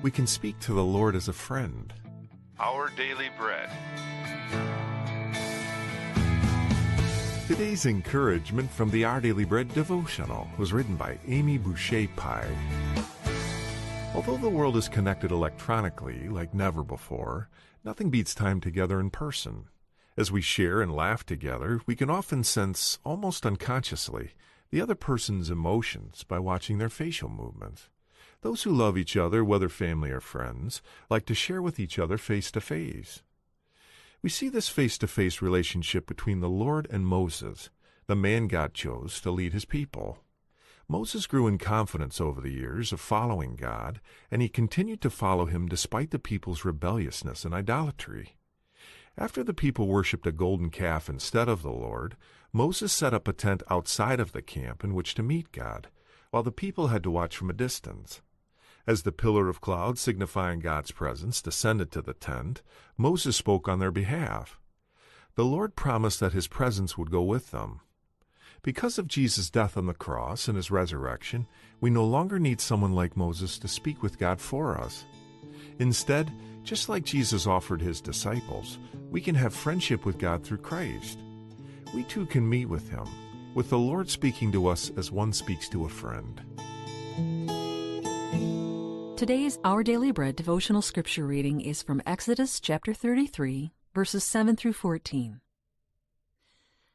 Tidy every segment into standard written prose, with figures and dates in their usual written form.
We can speak to the Lord as a friend. Our Daily Bread. Today's encouragement from the Our Daily Bread devotional was written by Amy Boucher Pye. Although the world is connected electronically like never before, nothing beats time together in person. As we share and laugh together, we can often sense, almost unconsciously, the other person's emotions by watching their facial movements. Those who love each other, whether family or friends, like to share with each other face-to-face. We see this face-to-face relationship between the Lord and Moses, the man God chose to lead his people. Moses grew in confidence over the years of following God, and he continued to follow him despite the people's rebelliousness and idolatry. After the people worshipped a golden calf instead of the Lord, Moses set up a tent outside of the camp in which to meet God, while the people had to watch from a distance. As the pillar of cloud signifying God's presence descended to the tent, Moses spoke on their behalf. The Lord promised that his presence would go with them. Because of Jesus' death on the cross and his resurrection, we no longer need someone like Moses to speak with God for us. Instead, just like Jesus offered his disciples, we can have friendship with God through Christ. We too can meet with him, with the Lord speaking to us as one speaks to a friend. Today's Our Daily Bread devotional scripture reading is from Exodus chapter 33, verses 7 through 14.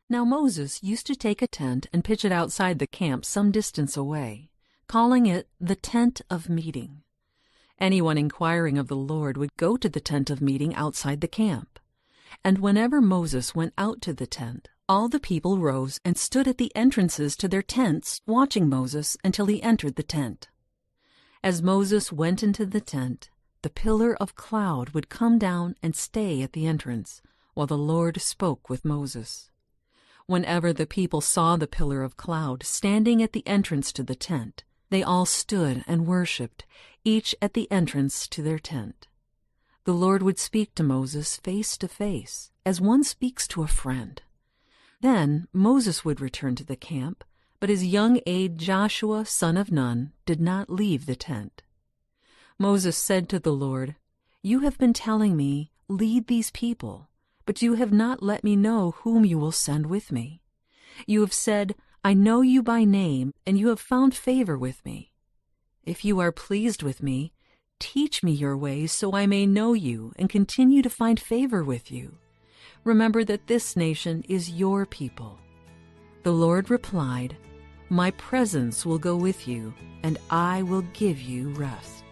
Now Moses used to take a tent and pitch it outside the camp some distance away, calling it the tent of meeting. Anyone inquiring of the Lord would go to the tent of meeting outside the camp. And whenever Moses went out to the tent, all the people rose and stood at the entrances to their tents, watching Moses until he entered the tent. As Moses went into the tent, the pillar of cloud would come down and stay at the entrance, while the Lord spoke with Moses. Whenever the people saw the pillar of cloud standing at the entrance to the tent, they all stood and worshipped, each at the entrance to their tent. The Lord would speak to Moses face to face, as one speaks to a friend. Then Moses would return to the camp, but his young aide Joshua, son of Nun, did not leave the tent. Moses said to the Lord, "You have been telling me, 'Lead these people,' but you have not let me know whom you will send with me. You have said, 'I know you by name, and you have found favor with me.' If you are pleased with me, teach me your ways so I may know you and continue to find favor with you. Remember that this nation is your people." The Lord replied, "My presence will go with you, and I will give you rest."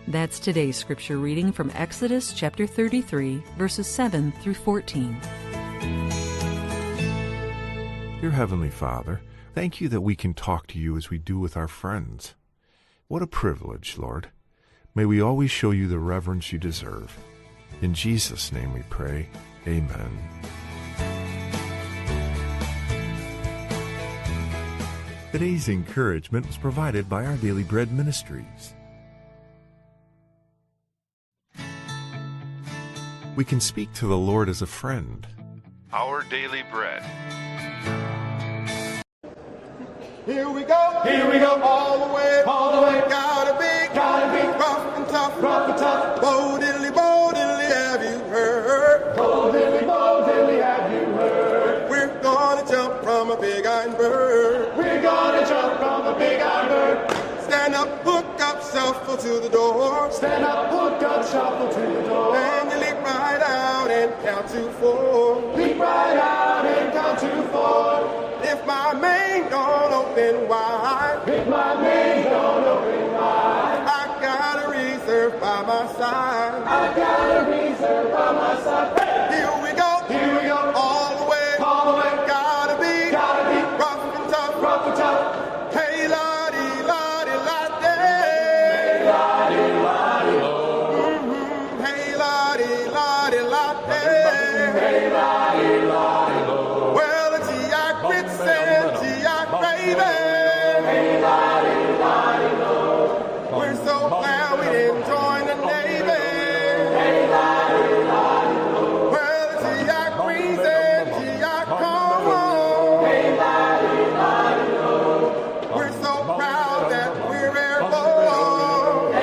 That's today's scripture reading from Exodus chapter 33, verses 7 through 14. Dear Heavenly Father, thank you that we can talk to you as we do with our friends. What a privilege, Lord. May we always show you the reverence you deserve. In Jesus' name we pray, amen. Today's encouragement was provided by Our Daily Bread Ministries. We can speak to the Lord as a friend. Our Daily Bread. Here we go, all the way, gotta be, rough and tough, Bo diddly, have you heard? Bo diddly, have you heard? We're gonna jump from a big iron bird. Stand up, hook up, shuffle to the door. And you leap right out and count to four. If my main don't open wide, I got a reserve by my side. Here we go, all the way, gotta Hey, we're so glad we didn't join the Navy. Well, the GI Queen said, GI, come on. We're so proud that we're airborne.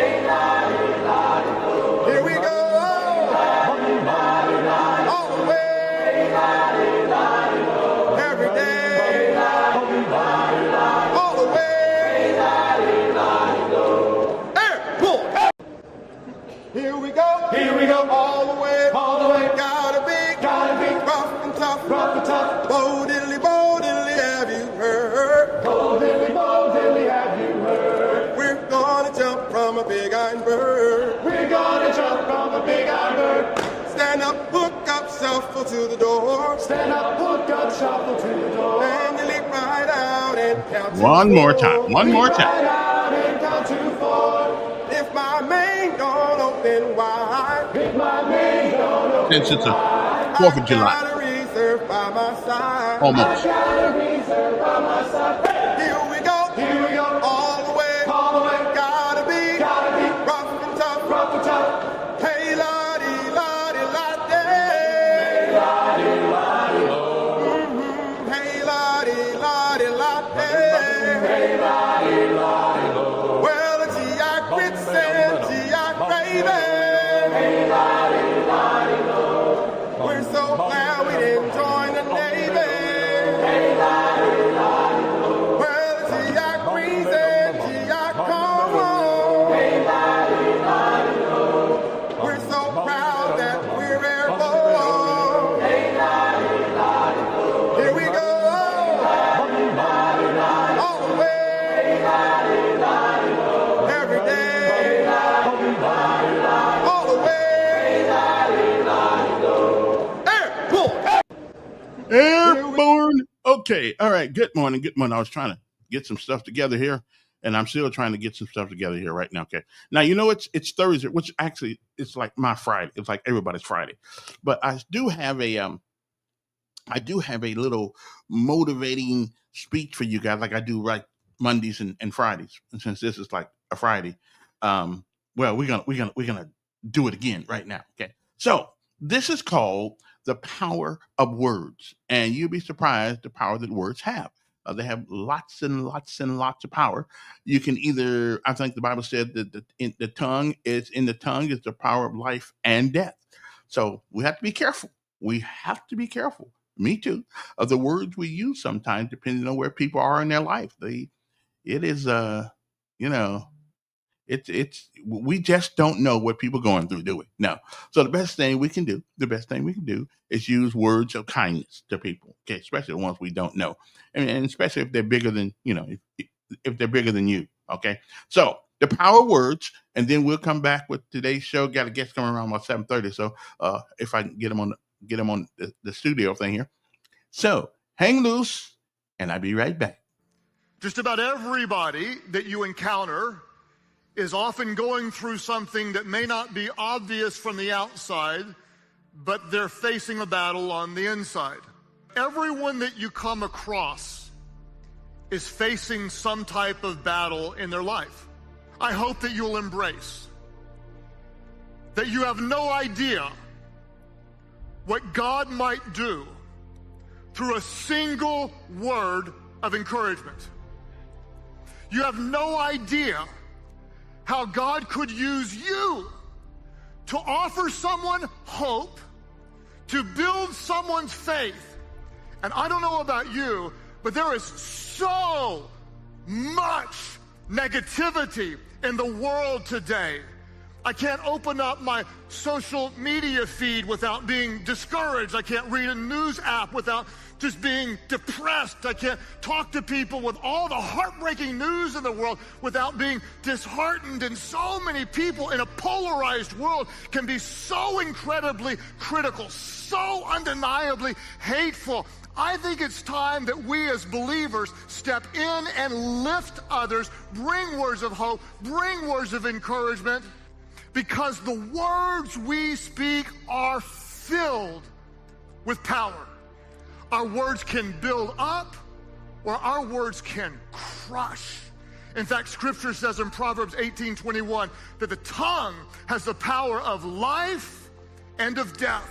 Here we go. All the way. Every day. All the way. Airborne. Here we go. All the way. Gotta be rough and tough. Bo diddly, have you heard? We're gonna jump from a big iron bird. Stand up, hook up, shuffle to the door. And you leap right out and count to One more four. time. If my main don't open wide, Since it's a 4th of July, got a reserve by my side. almost. Here we go. All the way. Gotta be rough and tough. Hey, la-dee, la-dee, la-dee. Hey, la-dee, la-dee, la-dee. Well, the GI grits and GI gravy. We're so glad we didn't join the Navy. Well, the GI Queens and GI, come on. We're so proud that we're airborne. Here we go. All the way. Every day. All the way. Airborne. Okay. All right. Good morning. I was trying to get some stuff together here, and I'm still trying to get some stuff together here right now. Okay. Now, you know, it's Thursday, which actually it's like my Friday. It's like everybody's Friday. But I do have a little motivating speech for you guys, like I do right Mondays and Fridays. And since this is like a Friday, well, we're gonna do it again right now. Okay. So this is called the power of words, and you'll be surprised the power that words have. They have lots and lots and lots of power. You can either, I think the Bible said that the tongue is the power of life and death. So we have to be careful. Me too, of the words we use sometimes, depending on where people are in their life. We just don't know what people are going through, do we? No. So the best thing we can do is use words of kindness to people, okay, especially the ones we don't know. And especially if they're bigger than, if they're bigger than you, okay? So the power of words, and then we'll come back with today's show. Got a guest coming around about 7:30, so if I can get him on the studio thing here. So hang loose, and I'll be right back. Just about everybody that you encounter is often going through something that may not be obvious from the outside, but they're facing a battle on the inside. Everyone that you come across is facing some type of battle in their life. I hope that you'll embrace that you have no idea what God might do through a single word of encouragement. You have no idea how God could use you to offer someone hope, to build someone's faith. And I don't know about you, but there is so much negativity in the world today. I can't open up my social media feed without being discouraged. I can't read a news app without just being depressed. I can't talk to people with all the heartbreaking news in the world without being disheartened. And so many people in a polarized world can be so incredibly critical, so undeniably hateful. I think it's time that we as believers step in and lift others, bring words of hope, bring words of encouragement, because the words we speak are filled with power. Our words can build up or our words can crush. In fact, Scripture says in Proverbs 18:21 that the tongue has the power of life and of death.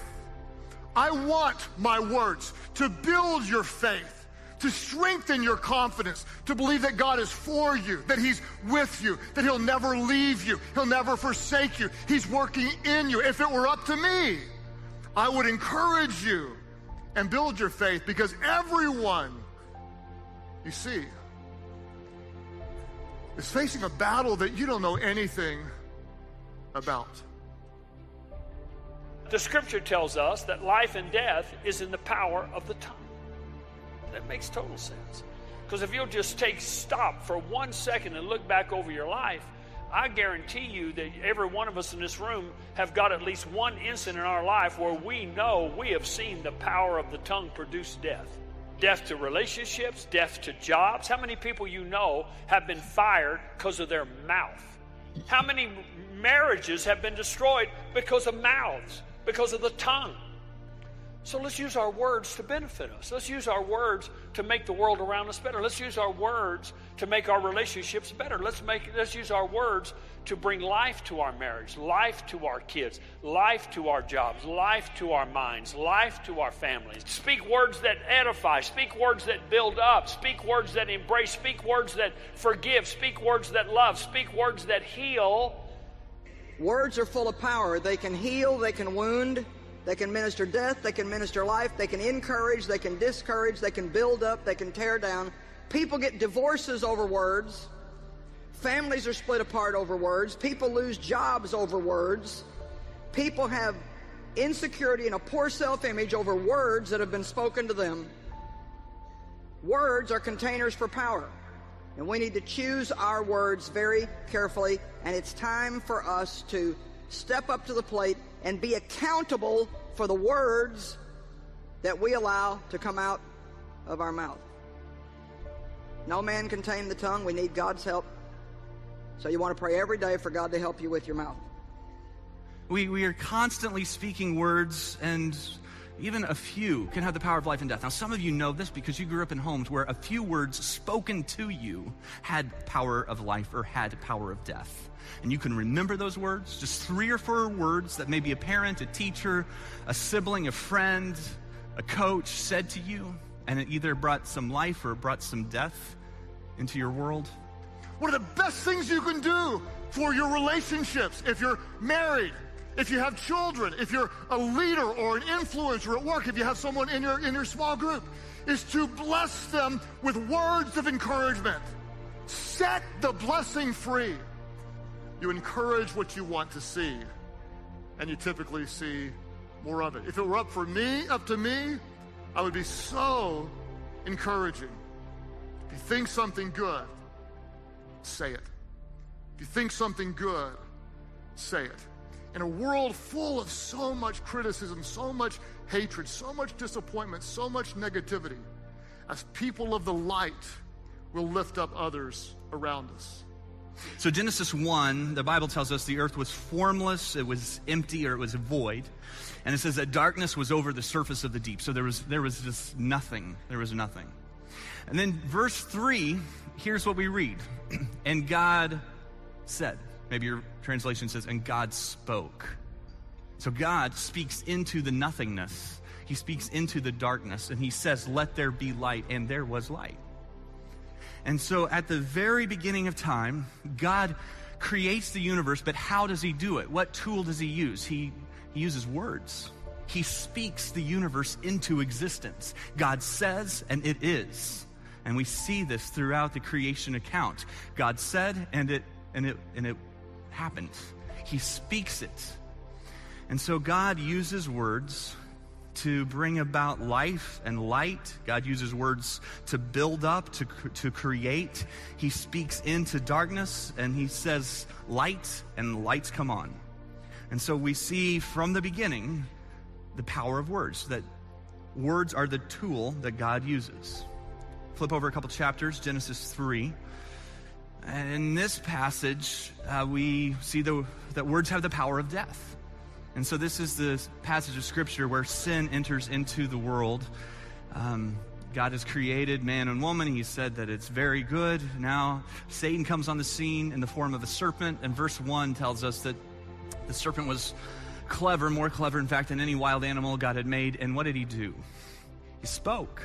I want my words to build your faith, to strengthen your confidence, to believe that God is for you, that He's with you, that He'll never leave you, He'll never forsake you. He's working in you. If it were up to me, I would encourage you and build your faith, because everyone, you see, is facing a battle that you don't know anything about. The Scripture tells us that life and death is in the power of the tongue. That makes total sense. Because if you'll just take stop for 1 second and look back over your life, I guarantee you that every one of us in this room have got at least one instant in our life where we know we have seen the power of the tongue produce death. Death to relationships, death to jobs. How many people you know have been fired because of their mouth? How many marriages have been destroyed because of mouths, because of the tongue? So let's use our words to benefit us. Let's use our words to make the world around us better. Let's use our words to make our relationships better. Let's use our words to bring life to our marriage, life to our kids, life to our jobs, life to our minds, life to our families. Speak words that edify, speak words that build up, speak words that embrace, speak words that forgive, speak words that love, speak words that heal. Words are full of power. They can heal, they can wound, they can minister death, they can minister life, they can encourage, they can discourage, they can build up, they can tear down. People get divorces over words. Families are split apart over words. People lose jobs over words. People have insecurity and a poor self-image over words that have been spoken to them. Words are containers for power, and we need to choose our words very carefully, and it's time for us to step up to the plate and be accountable for the words that we allow to come out of our mouth. No man can tame the tongue. We need God's help. So you want to pray every day for God to help you with your mouth. We are constantly speaking words, and even a few can have the power of life and death. Now, some of you know this because you grew up in homes where a few words spoken to you had power of life or had power of death. And you can remember those words, just 3 or 4 words that maybe a parent, a teacher, a sibling, a friend, a coach said to you, and it either brought some life or brought some death into your world. One of the best things you can do for your relationships, if you're married, if you have children, if you're a leader or an influencer at work, if you have someone in your small group, is to bless them with words of encouragement. Set the blessing free. You encourage what you want to see, and you typically see more of it. If it were up to me, I would be so encouraging. If you think something good, say it. If you think something good, say it. In a world full of so much criticism, so much hatred, so much disappointment, so much negativity, as people of the light, we'll lift up others around us. So Genesis 1, the Bible tells us the earth was formless, it was empty, or it was void. And it says that darkness was over the surface of the deep. So there was just nothing. There was nothing. And then verse 3, here's what we read. And God said. Maybe your translation says, and God spoke. So God speaks into the nothingness. He speaks into the darkness, and he says, let there be light, and there was light. And so at the very beginning of time, God creates the universe, but how does he do it? What tool does he use? He uses words. He speaks the universe into existence. God says, and it is. And we see this throughout the creation account. God said, and it happened. He speaks it. And so God uses words to bring about life and light. God uses words to build up, to create. He speaks into darkness, and he says light, and lights come on. And so we see from the beginning the power of words, that words are the tool that God uses. Flip over a couple chapters, Genesis 3. And in this passage, we see that words have the power of death. And so this is the passage of Scripture where sin enters into the world. God has created man and woman. He said that it's very good. Now Satan comes on the scene in the form of a serpent, and verse 1 tells us that the serpent was clever, more clever, in fact, than any wild animal God had made. And what did he do? He spoke.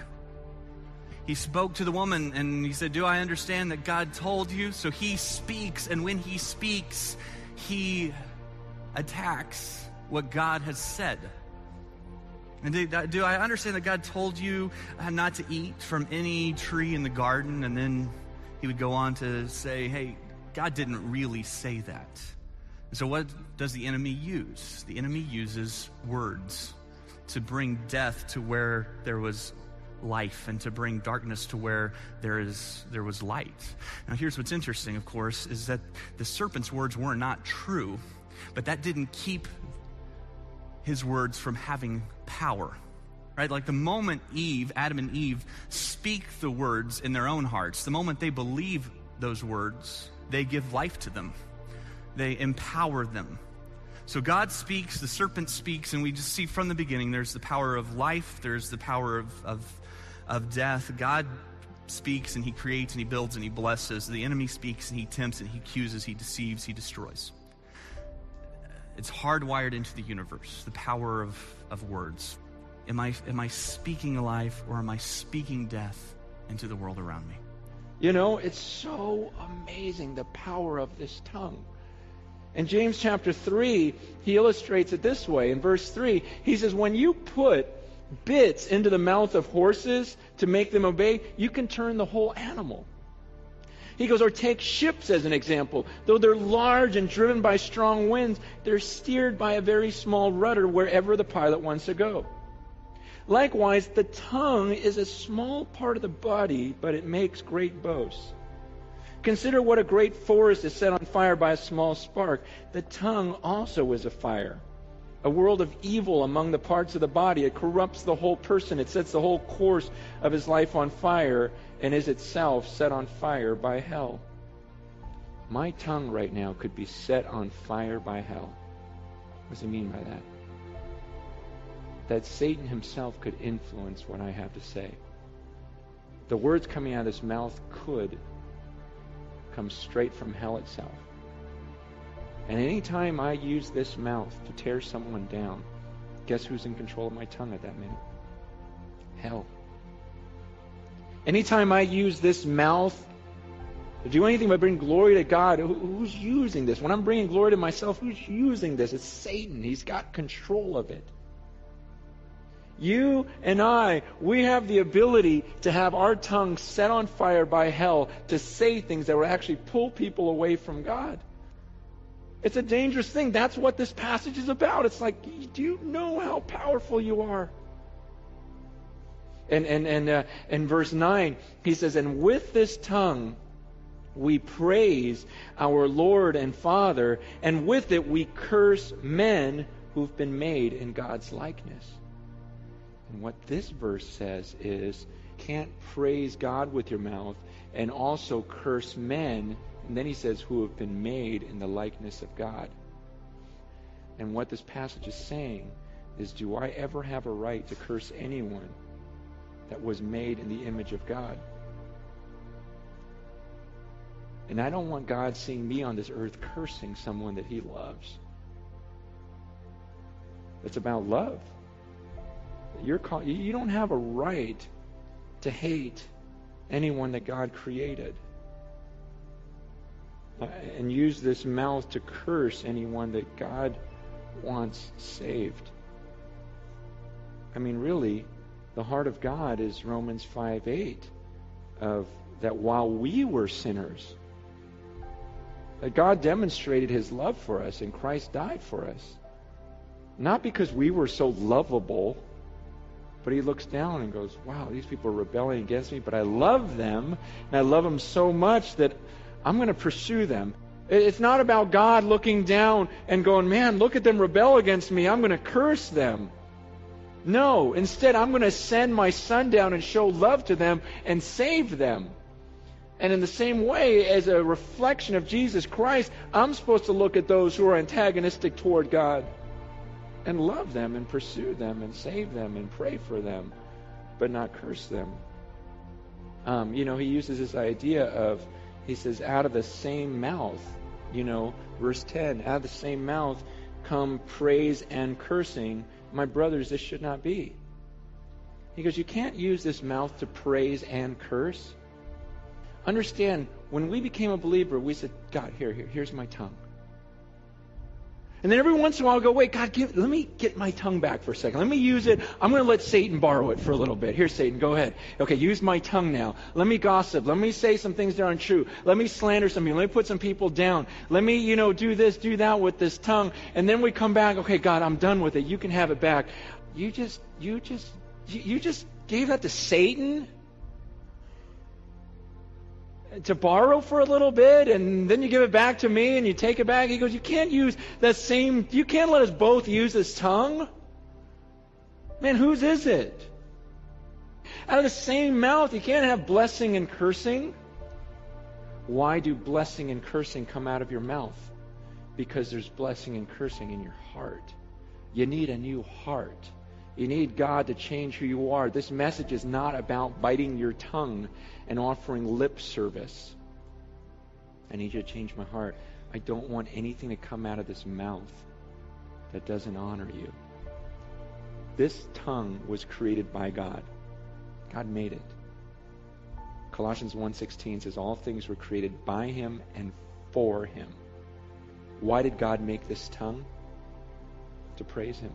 He spoke to the woman, and he said, do I understand that God told you? So he speaks, and when he speaks, he attacks what God has said. And do I understand that God told you not to eat from any tree in the garden? And then he would go on to say, hey, God didn't really say that. And so what does the enemy use? The enemy uses words to bring death to where there was life and to bring darkness to where there was light. Now here's what's interesting, of course, is that the serpent's words were not true, but that didn't keep his words from having power, right? Like the moment Adam and Eve speak the words in their own hearts, the moment they believe those words, they give life to them. They empower them. So God speaks, the serpent speaks, and we just see from the beginning there's the power of life, there's the power of death. God speaks and he creates and he builds and he blesses. The enemy speaks and he tempts and he accuses, he deceives, he destroys. It's hardwired into the universe, the power of words. Am I speaking life, or am I speaking death into the world around me? You know, it's so amazing, the power of this tongue. In James chapter 3, he illustrates it this way. In verse 3, he says, when you put bits into the mouth of horses to make them obey, you can turn the whole animal. He goes, or take ships as an example. Though they're large and driven by strong winds, they're steered by a very small rudder wherever the pilot wants to go. Likewise, the tongue is a small part of the body, but it makes great boasts. Consider what a great forest is set on fire by a small spark. The tongue also is a fire, a world of evil among the parts of the body. It corrupts the whole person. It sets the whole course of his life on fire, and is itself set on fire by hell. My tongue right now could be set on fire by hell. What does he mean by that? That Satan himself could influence what I have to say. The words coming out of his mouth could come straight from hell itself. And any time I use this mouth to tear someone down, guess who's in control of my tongue at that minute? Hell. Anytime I use this mouth to do anything but bring glory to God, who's using this? When I'm bringing glory to myself, who's using this? It's Satan. He's got control of it. You and I, we have the ability to have our tongue set on fire by hell, to say things that will actually pull people away from God. It's a dangerous thing. That's what this passage is about. It's like, do you know how powerful you are? And in verse 9, he says, and with this tongue we praise our Lord and Father, and with it we curse men who've been made in God's likeness. And what this verse says is, can't praise God with your mouth and also curse men, and then he says, who have been made in the likeness of God. And what this passage is saying is, do I ever have a right to curse anyone that was made in the image of God? And I don't want God seeing me on this earth cursing someone that he loves. It's about love. You don't have a right to hate anyone that God created and use this mouth to curse anyone that God wants saved. I mean, really, the heart of God is Romans 5:8, of that while we were sinners, that God demonstrated his love for us and Christ died for us. Not because we were so lovable, but he looks down and goes, wow, these people are rebelling against me, but I love them, and I love them so much that I'm going to pursue them. It's not about God looking down and going, man, look at them rebel against me, I'm going to curse them. No, instead, I'm going to send my son down and show love to them and save them. And in the same way, as a reflection of Jesus Christ, I'm supposed to look at those who are antagonistic toward God and love them and pursue them and save them and pray for them, but not curse them. He uses this idea of, he says, out of the same mouth, verse 10, out of the same mouth come praise and cursing. My brothers, this should not be. He goes, you can't use this mouth to praise and curse. Understand, when we became a believer, we said, God, here's my tongue. And then every once in a while, I go, wait, God, let me get my tongue back for a second. Let me use it. I'm going to let Satan borrow it for a little bit. Here, Satan, go ahead. Okay, use my tongue now. Let me gossip. Let me say some things that aren't true. Let me slander some people. Let me put some people down. Let me, do this, do that with this tongue. And then we come back, okay, God, I'm done with it. You can have it back. You just gave that to Satan to borrow for a little bit, and then you give it back to me and you take it back. He goes, you can't let us both use this tongue. Man, whose is it? Out of the same mouth, you can't have blessing and cursing. Why do blessing and cursing come out of your mouth? Because there's blessing and cursing in your heart. You need a new heart. You need God to change who you are. This message is not about biting your tongue and offering lip service. I need you to change my heart. I don't want anything to come out of this mouth that doesn't honor you. This tongue was created by God. God made it. Colossians 1:16 says, all things were created by Him and for Him. Why did God make this tongue? To praise Him.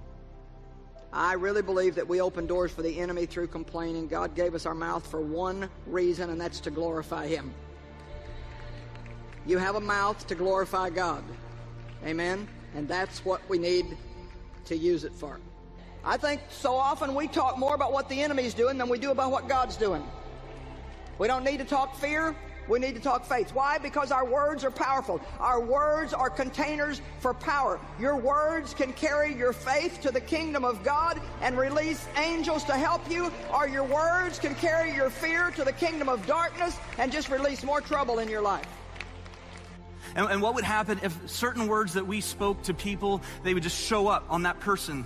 I really believe that we open doors for the enemy through complaining. God gave us our mouth for one reason, and that's to glorify Him. You have a mouth to glorify God. Amen? And that's what we need to use it for. I think so often we talk more about what the enemy's doing than we do about what God's doing. We don't need to talk fear. We need to talk faith. Why? Because our words are powerful. Our words are containers for power. Your words can carry your faith to the kingdom of God and release angels to help you, or your words can carry your fear to the kingdom of darkness and just release more trouble in your life. And what would happen if certain words that we spoke to people, they would just show up on that person,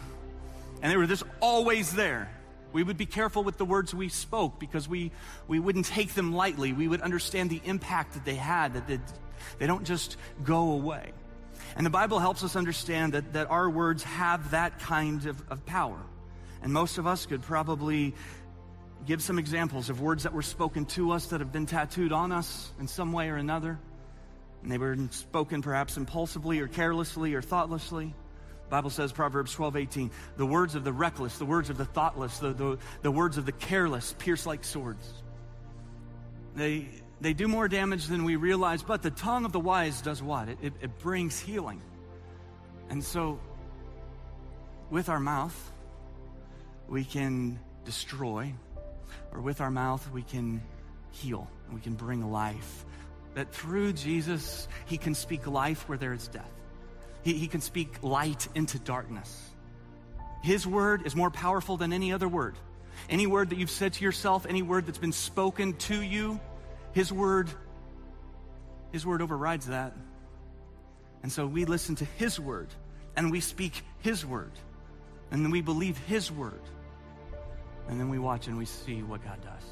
and they were just always there? We would be careful with the words we spoke because we wouldn't take them lightly. We would understand the impact that they had, that they don't just go away. And the Bible helps us understand that our words have that kind of power. And most of us could probably give some examples of words that were spoken to us that have been tattooed on us in some way or another. And they were spoken perhaps impulsively or carelessly or thoughtlessly. The Bible says, Proverbs 12:18, the words of the reckless, the words of the thoughtless, the words of the careless pierce like swords. They do more damage than we realize, but the tongue of the wise does what? It brings healing. And so, with our mouth, we can destroy, or with our mouth, we can heal, we can bring life. That through Jesus, He can speak life where there is death. He can speak light into darkness. His word is more powerful than any other word. Any word that you've said to yourself, any word that's been spoken to you, His word overrides that. And so we listen to His word, and we speak His word, and then we believe His word, and then we watch and we see what God does.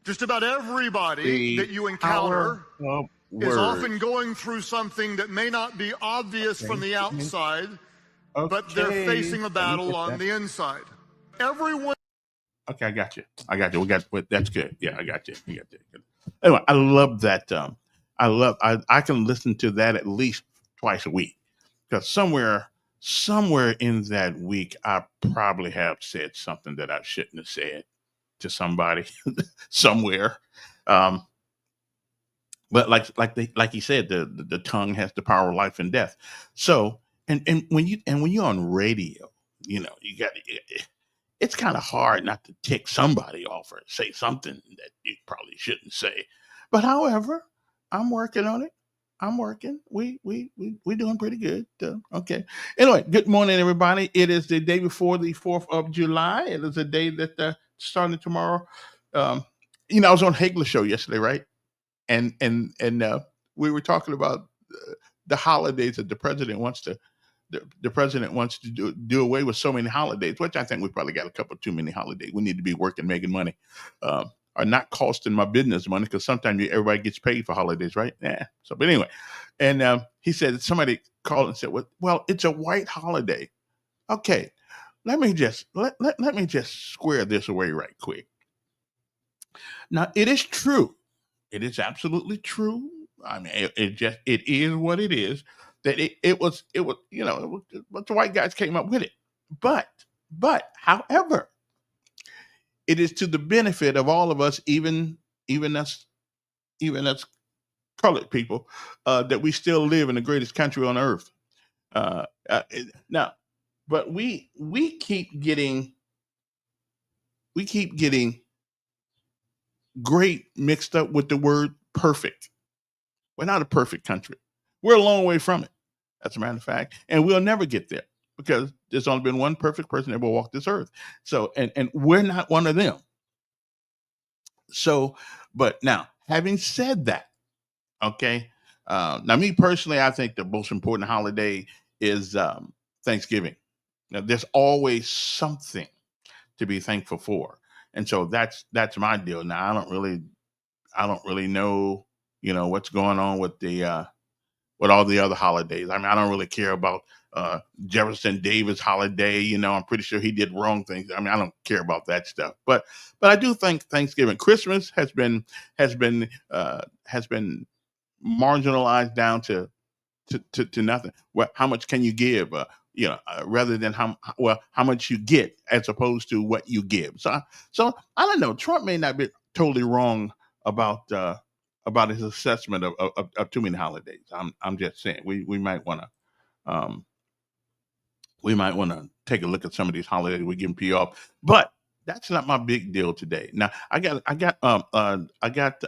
Just about everybody that you encounter is often going through something that may not be obvious from the outside, but they're facing a battle on the inside. Everyone. Okay, I got you. That's good. Yeah, I got you. Anyway, I love that. I can listen to that at least twice a week, because somewhere in that week, I probably have said something that I shouldn't have said to somebody somewhere. But like he said, the tongue has the power of life and death. So, and when you're on radio, it's kind of hard not to tick somebody off or say something that you probably shouldn't say. But however, I'm working on it. We doing pretty good. Okay. Anyway, good morning, everybody. It is the day before the 4th of July. It is a day that starting tomorrow. I was on Hagler show yesterday, right? And we were talking about the holidays that the president wants to do away with so many holidays, which I think we probably got a couple too many holidays. We need to be working, making money, are not costing my business money, because sometimes everybody gets paid for holidays, right? Yeah. So, but anyway, and he said, somebody called and said, well, it's a white holiday. Okay, let me just square this away right quick. Now, it is true. It is absolutely true. I mean, it is what it is. That it was the white guys came up with it. But however, it is to the benefit of all of us, even us colored people, that we still live in the greatest country on earth. Now, but we keep getting great mixed up with the word perfect. We're not a perfect country. We're a long way from it, as a matter of fact, and we'll never get there, because there's only been one perfect person that ever walked this earth. So, and we're not one of them. So, but now, having said that, okay, now me personally, I think the most important holiday is Thanksgiving. Now, there's always something to be thankful for, and so that's my deal. Now, I don't really know, what's going on with with all the other holidays. I mean, I don't really care about Jefferson Davis holiday. I'm pretty sure he did wrong things. I mean, I don't care about that stuff. But I do think Thanksgiving, Christmas has been marginalized down to nothing. Well, how much can you give? Rather than how much you get, as opposed to what you give. So I don't know. Trump may not be totally wrong about his assessment of too many holidays. I'm just saying we might want to take a look at some of these holidays we're giving people off, but that's not my big deal today. Now I got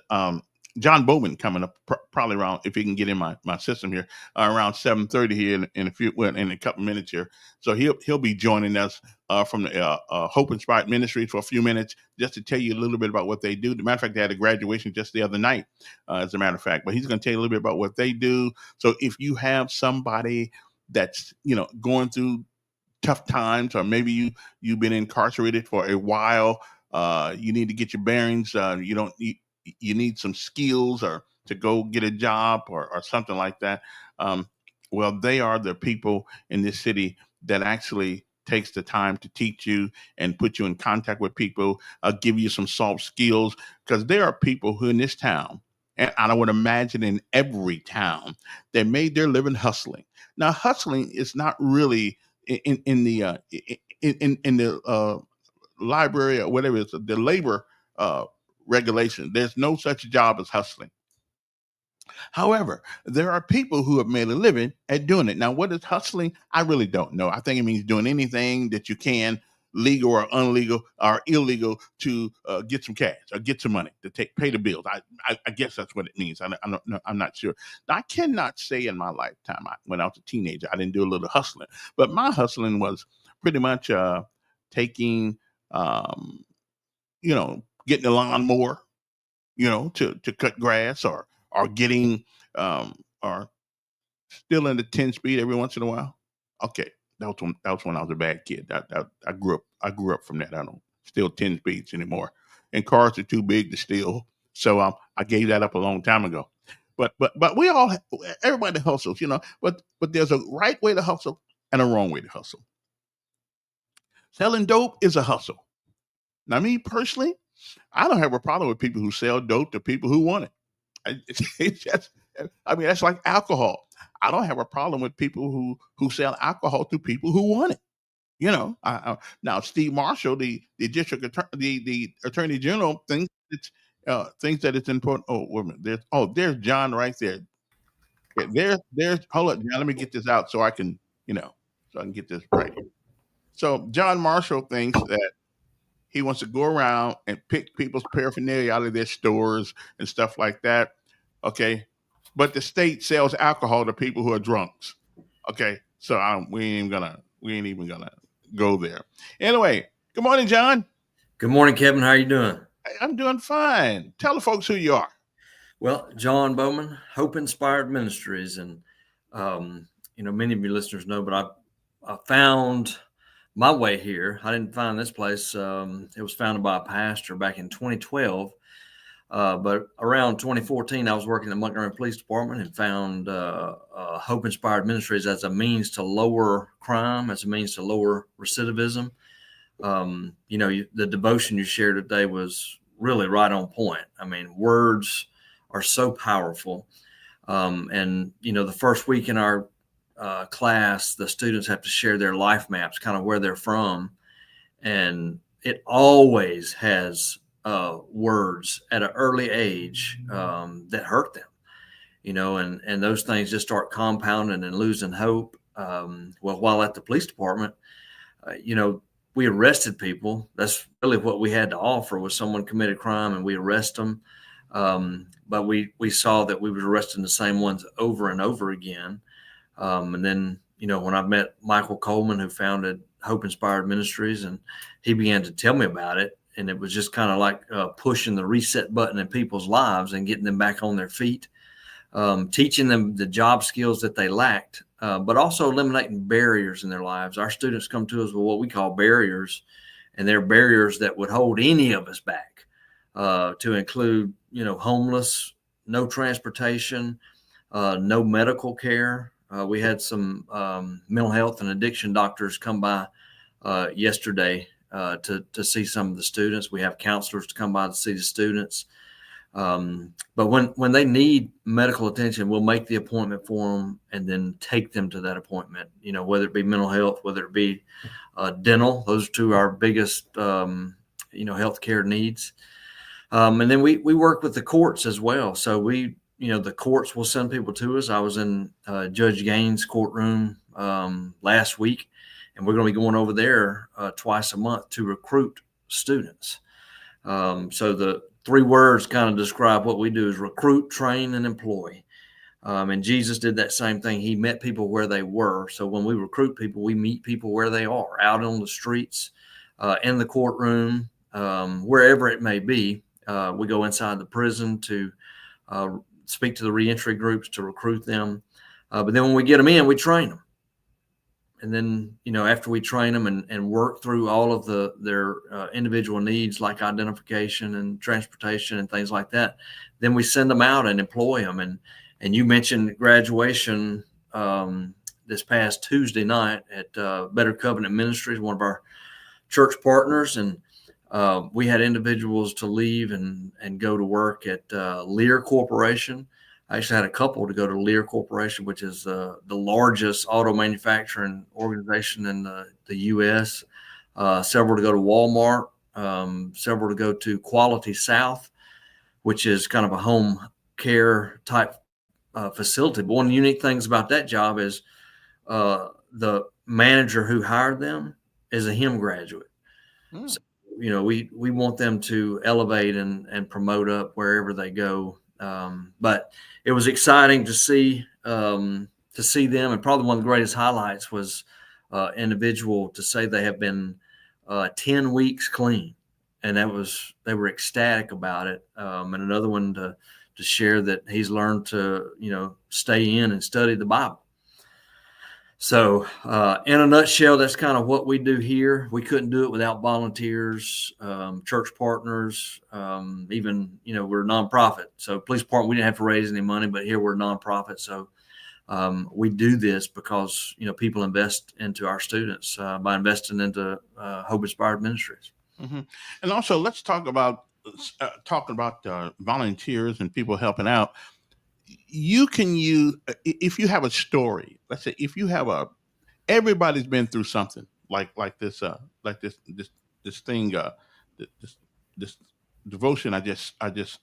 John Bowman coming up probably around, if he can get in my system here, around 7:30 here in a couple minutes here. So he'll be joining us from the Hope Inspired Ministries for a few minutes, just to tell you a little bit about what they do. As a matter of fact, they had a graduation just the other night, as a matter of fact. But he's going to tell you a little bit about what they do. So if you have somebody that's going through tough times, or maybe you've been incarcerated for a while, you need to get your bearings. You need some skills, or to go get a job, or something like that. Well, they are the people in this city that actually takes the time to teach you and put you in contact with people, give you some soft skills, because there are people who in this town, and I would imagine in every town, that made their living hustling. Now, hustling is not really in the library or whatever, it's the labor regulation. There's no such job as hustling. However, there are people who have made a living at doing it. Now, what is hustling? I really don't know. I think it means doing anything that you can, legal or unlegal or illegal, to get some cash or get some money to pay the bills. I guess that's what it means. I don't know. I'm not sure. Now, I cannot say in my lifetime, when I was a teenager, I didn't do a little hustling, but my hustling was pretty much taking, getting a lawnmower, to cut grass, or getting, or still in the 10-speed every once in a while. Okay, that was when I was a bad kid. I grew up from that. I don't steal 10 speeds anymore, and cars are too big to steal. So I gave that up a long time ago. But everybody hustles, But there's a right way to hustle and a wrong way to hustle. Selling dope is a hustle. Now, me personally, I don't have a problem with people who sell dope to people who want it. That's like alcohol. I don't have a problem with people who sell alcohol to people who want it. Now Steve Marshall, the district attorney, the attorney general, thinks that it's important. Oh, wait a minute. There's John right there. There's hold up, John. Let me get this out so I can get this right. So John Marshall thinks that he wants to go around and pick people's paraphernalia out of their stores and stuff like that. Okay. But the state sells alcohol to people who are drunks. Okay. So we ain't even gonna go there. Anyway, good morning, John. Good morning, Kevin. How are you doing? I'm doing fine. Tell the folks who you are. Well, John Bowman, Hope Inspired Ministries. And Many of your listeners know, but I found my way here. I didn't find this place. It was founded by a pastor back in 2012. But around 2014, I was working at Montgomery Police Department and found Hope Inspired Ministries as a means to lower crime, as a means to lower recidivism. The devotion you shared today was really right on point. I mean, words are so powerful. The first week in our class, the students have to share their life maps, kind of where they're from. And it always has words at an early age that hurt them, and those things just start compounding and losing hope. While at the police department, we arrested people. That's really what we had to offer, was someone committed crime and we arrest them. But we saw that we were arresting the same ones over and over again. And then, when I met Michael Coleman, who founded Hope Inspired Ministries, and he began to tell me about it, and it was just kind of like pushing the reset button in people's lives and getting them back on their feet, teaching them the job skills that they lacked, but also eliminating barriers in their lives. Our students come to us with what we call barriers, and they're barriers that would hold any of us back, to include, homeless, no transportation, no medical care. We had some mental health and addiction doctors come by yesterday to see some of the students. We have counselors to come by to see the students. But when they need medical attention, we'll make the appointment for them and then take them to that appointment, whether it be mental health, whether it be dental. Those two are our biggest, healthcare needs. And then we work with the courts as well. So the courts will send people to us. I was in Judge Gaines' courtroom last week, and we're going to be going over there twice a month to recruit students. So the 3 words kind of describe what we do is recruit, train, and employ. And Jesus did that same thing. He met people where they were. So when we recruit people, we meet people where they are, out on the streets, in the courtroom, wherever it may be. We go inside the prison to speak to the reentry groups to recruit them. But then when we get them in, we train them. And then, after we train them and work through all of their individual needs, like identification and transportation and things like that, then we send them out and employ them. And you mentioned graduation this past Tuesday night at Better Covenant Ministries, one of our church partners. And we had individuals to leave and go to work at Lear Corporation. I actually had a couple to go to Lear Corporation, which is the largest auto manufacturing organization in the U.S. Several to go to Walmart, several to go to Quality South, which is kind of a home care type facility. But one of the unique things about that job is the manager who hired them is a HIM graduate. So, we want them to elevate and promote up wherever they go. But it was exciting to see them. And probably one of the greatest highlights was individual to say they have been 10 weeks clean. And they were ecstatic about it. And another one to share that he's learned to, stay in and study the Bible. So in a nutshell, that's kind of what we do here. We couldn't do it without volunteers, church partners, even, we're a nonprofit. So police department, we didn't have to raise any money, but here we're a nonprofit. So we do this because, people invest into our students by investing into Hope Inspired Ministries. Mm-hmm. And also let's talk about volunteers and people helping out. You can use, if you have a story, let's say if you have everybody's been through something like this thing, this devotion I just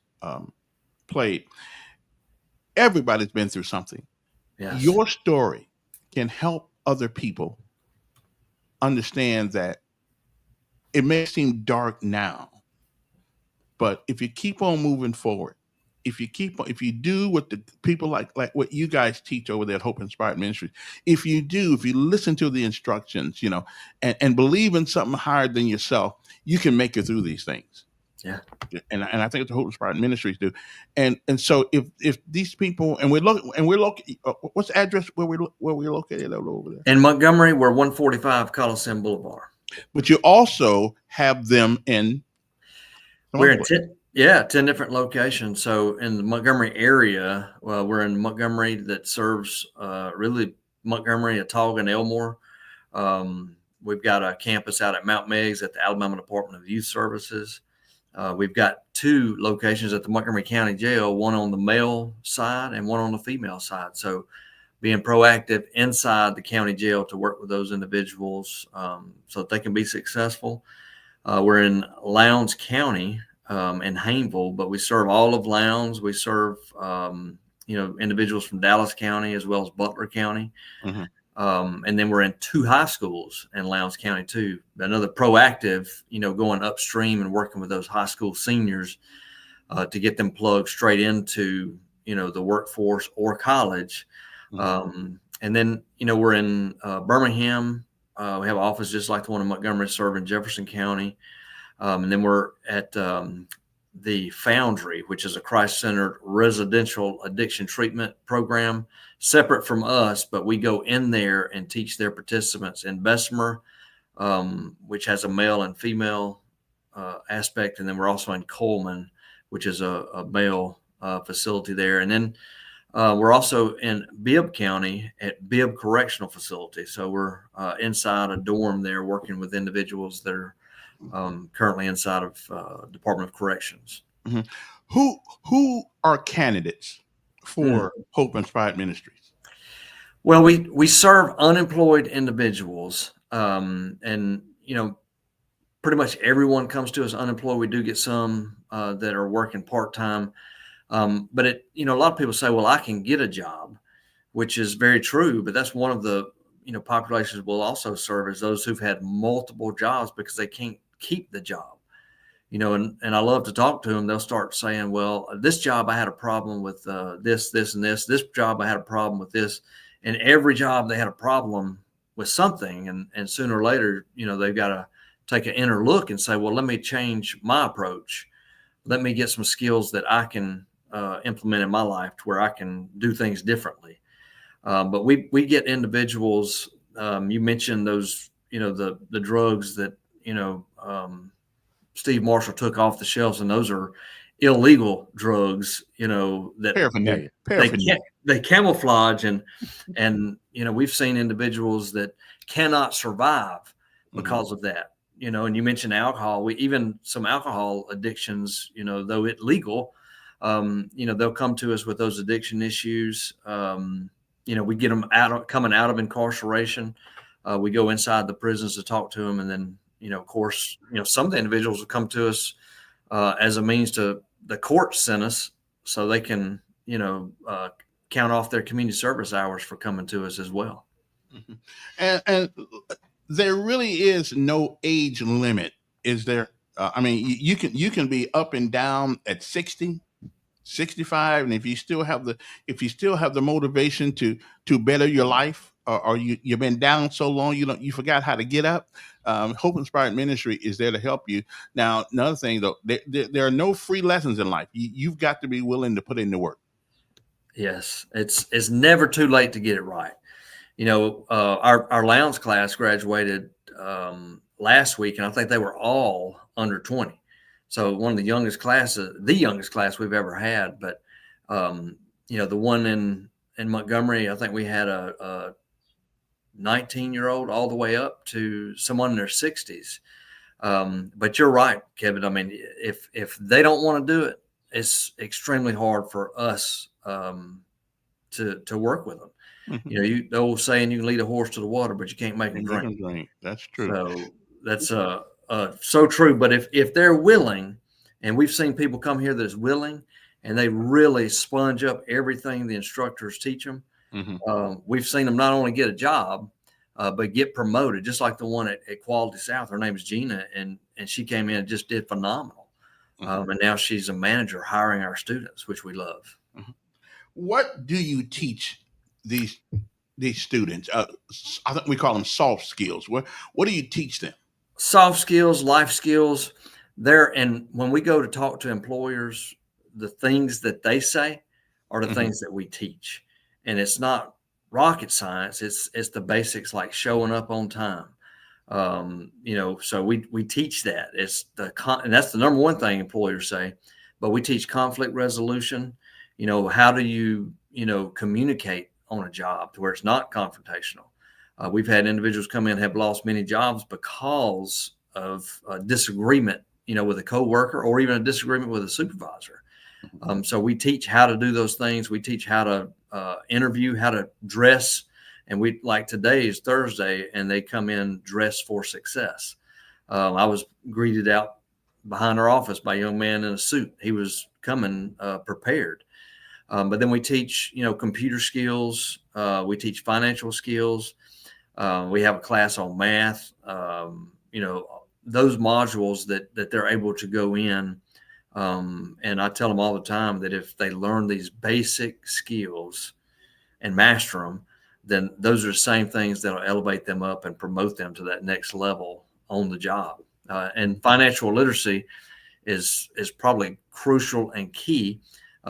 played. Everybody's been through something. Yes. Your story can help other people understand that it may seem dark now, but if you keep on moving forward, if you do what the people like what you guys teach over there at Hope Inspired Ministries, if you listen to the instructions, and believe in something higher than yourself, you can make it through these things. Yeah. And I think it's the Hope Inspired Ministries do. And so if these people, and we're located, what's the address where we're located over there? In Montgomery, we're 145 Coliseum Boulevard. But you also have them in. We're in 10 different locations. So in the Montgomery area, we're in Montgomery that serves really Montgomery, Autauga, and Elmore. We've got a campus out at Mount Meigs at the Alabama Department of Youth Services. We've got 2 locations at the Montgomery County Jail, one on the male side and one on the female side. So being proactive inside the county jail to work with those individuals so that they can be successful. We're in Lowndes County in Hayneville, but we serve all of Lowndes. We serve, individuals from Dallas County as well as Butler County. Mm-hmm. And then we're in 2 high schools in Lowndes County too. Another proactive, going upstream and working with those high school seniors to get them plugged straight into, the workforce or college. Mm-hmm. And then, we're in Birmingham. We have an office just like the one in Montgomery, serving Jefferson County. And then we're at the Foundry, which is a Christ-centered residential addiction treatment program, separate from us, but we go in there and teach their participants in Bessemer, which has a male and female aspect. And then we're also in Coleman, which is a male facility there. And then we're also in Bibb County at Bibb Correctional Facility. So we're inside a dorm there working with individuals that are currently inside of Department of Corrections. Mm-hmm. Who are candidates for Hope Inspired Ministries? Well, we serve unemployed individuals, and pretty much everyone comes to us unemployed. We do get some that are working part-time, but a lot of people say, well, I can get a job, which is very true, but that's one of the populations we'll also serve is those who've had multiple jobs because they can't keep the job. And I love to talk to them. They'll start saying, well, this job, I had a problem with this, and this. This job, I had a problem with this. And every job they had a problem with something. And sooner or later, they've got to take an inner look and say, well, let me change my approach. Let me get some skills that I can implement in my life to where I can do things differently. But we get individuals, you mentioned those, the drugs that, Steve Marshall took off the shelves, and those are illegal drugs, that Paraphernalia. They camouflage and we've seen individuals that cannot survive because of that, and you mentioned alcohol. Even some alcohol addictions, though it's legal, they'll come to us with those addiction issues. We get them coming out of incarceration. We go inside the prisons to talk to them. And then, of course, some of the individuals will come to us as a means to the court send us so they can, count off their community service hours for coming to us as well. Mm-hmm. And there really is no age limit, is there? You can be up and down at 60, 65, and if you still have the motivation to better your life, or you've been down so long you forgot how to get up, Hope Inspired Ministry is there to help you. Now, another thing though, there are no free lessons in life. You've got to be willing to put in the work. Yes, it's never too late to get it right. Our Lowndes class graduated last week, and I think they were all under 20. So one of the youngest class we've ever had. But, the one in Montgomery, I think we had a 19-year-old all the way up to someone in their 60s. But you're right, Kevin. I mean, if they don't want to do it, it's extremely hard for us to work with them. Mm-hmm. The old saying, you can lead a horse to the water, but you can't make them drink. That's true. So that's so true. But if they're willing, and we've seen people come here that is willing, and they really sponge up everything the instructors teach them. Mm-hmm. We've seen them not only get a job, but get promoted, just like the one at Quality South. Her name is Gina, and she came in and just did phenomenal. Mm-hmm. And now she's a manager hiring our students, which we love. Mm-hmm. What do you teach these students? I think we call them soft skills. What do you teach them? Soft skills, life skills. and when we go to talk to employers, the things that they say are the things that we teach. And it's not rocket science. It's the basics, like showing up on time. So we teach that. And that's the number one thing employers say, but we teach conflict resolution. How do you, communicate on a job to where it's not confrontational? We've had individuals come in, have lost many jobs because of a disagreement, with a coworker, or even a disagreement with a supervisor. So we teach how to do those things. We teach how to interview, how to dress. And like today is Thursday, and they come in dressed for success. I was greeted out behind our office by a young man in a suit. He was coming prepared. But then we teach, computer skills. We teach financial skills. We have a class on math. Those modules that they're able to go in. And I tell them all the time that if they learn these basic skills and master them, then those are the same things that'll elevate them up and promote them to that next level on the job. And financial literacy is probably crucial and key,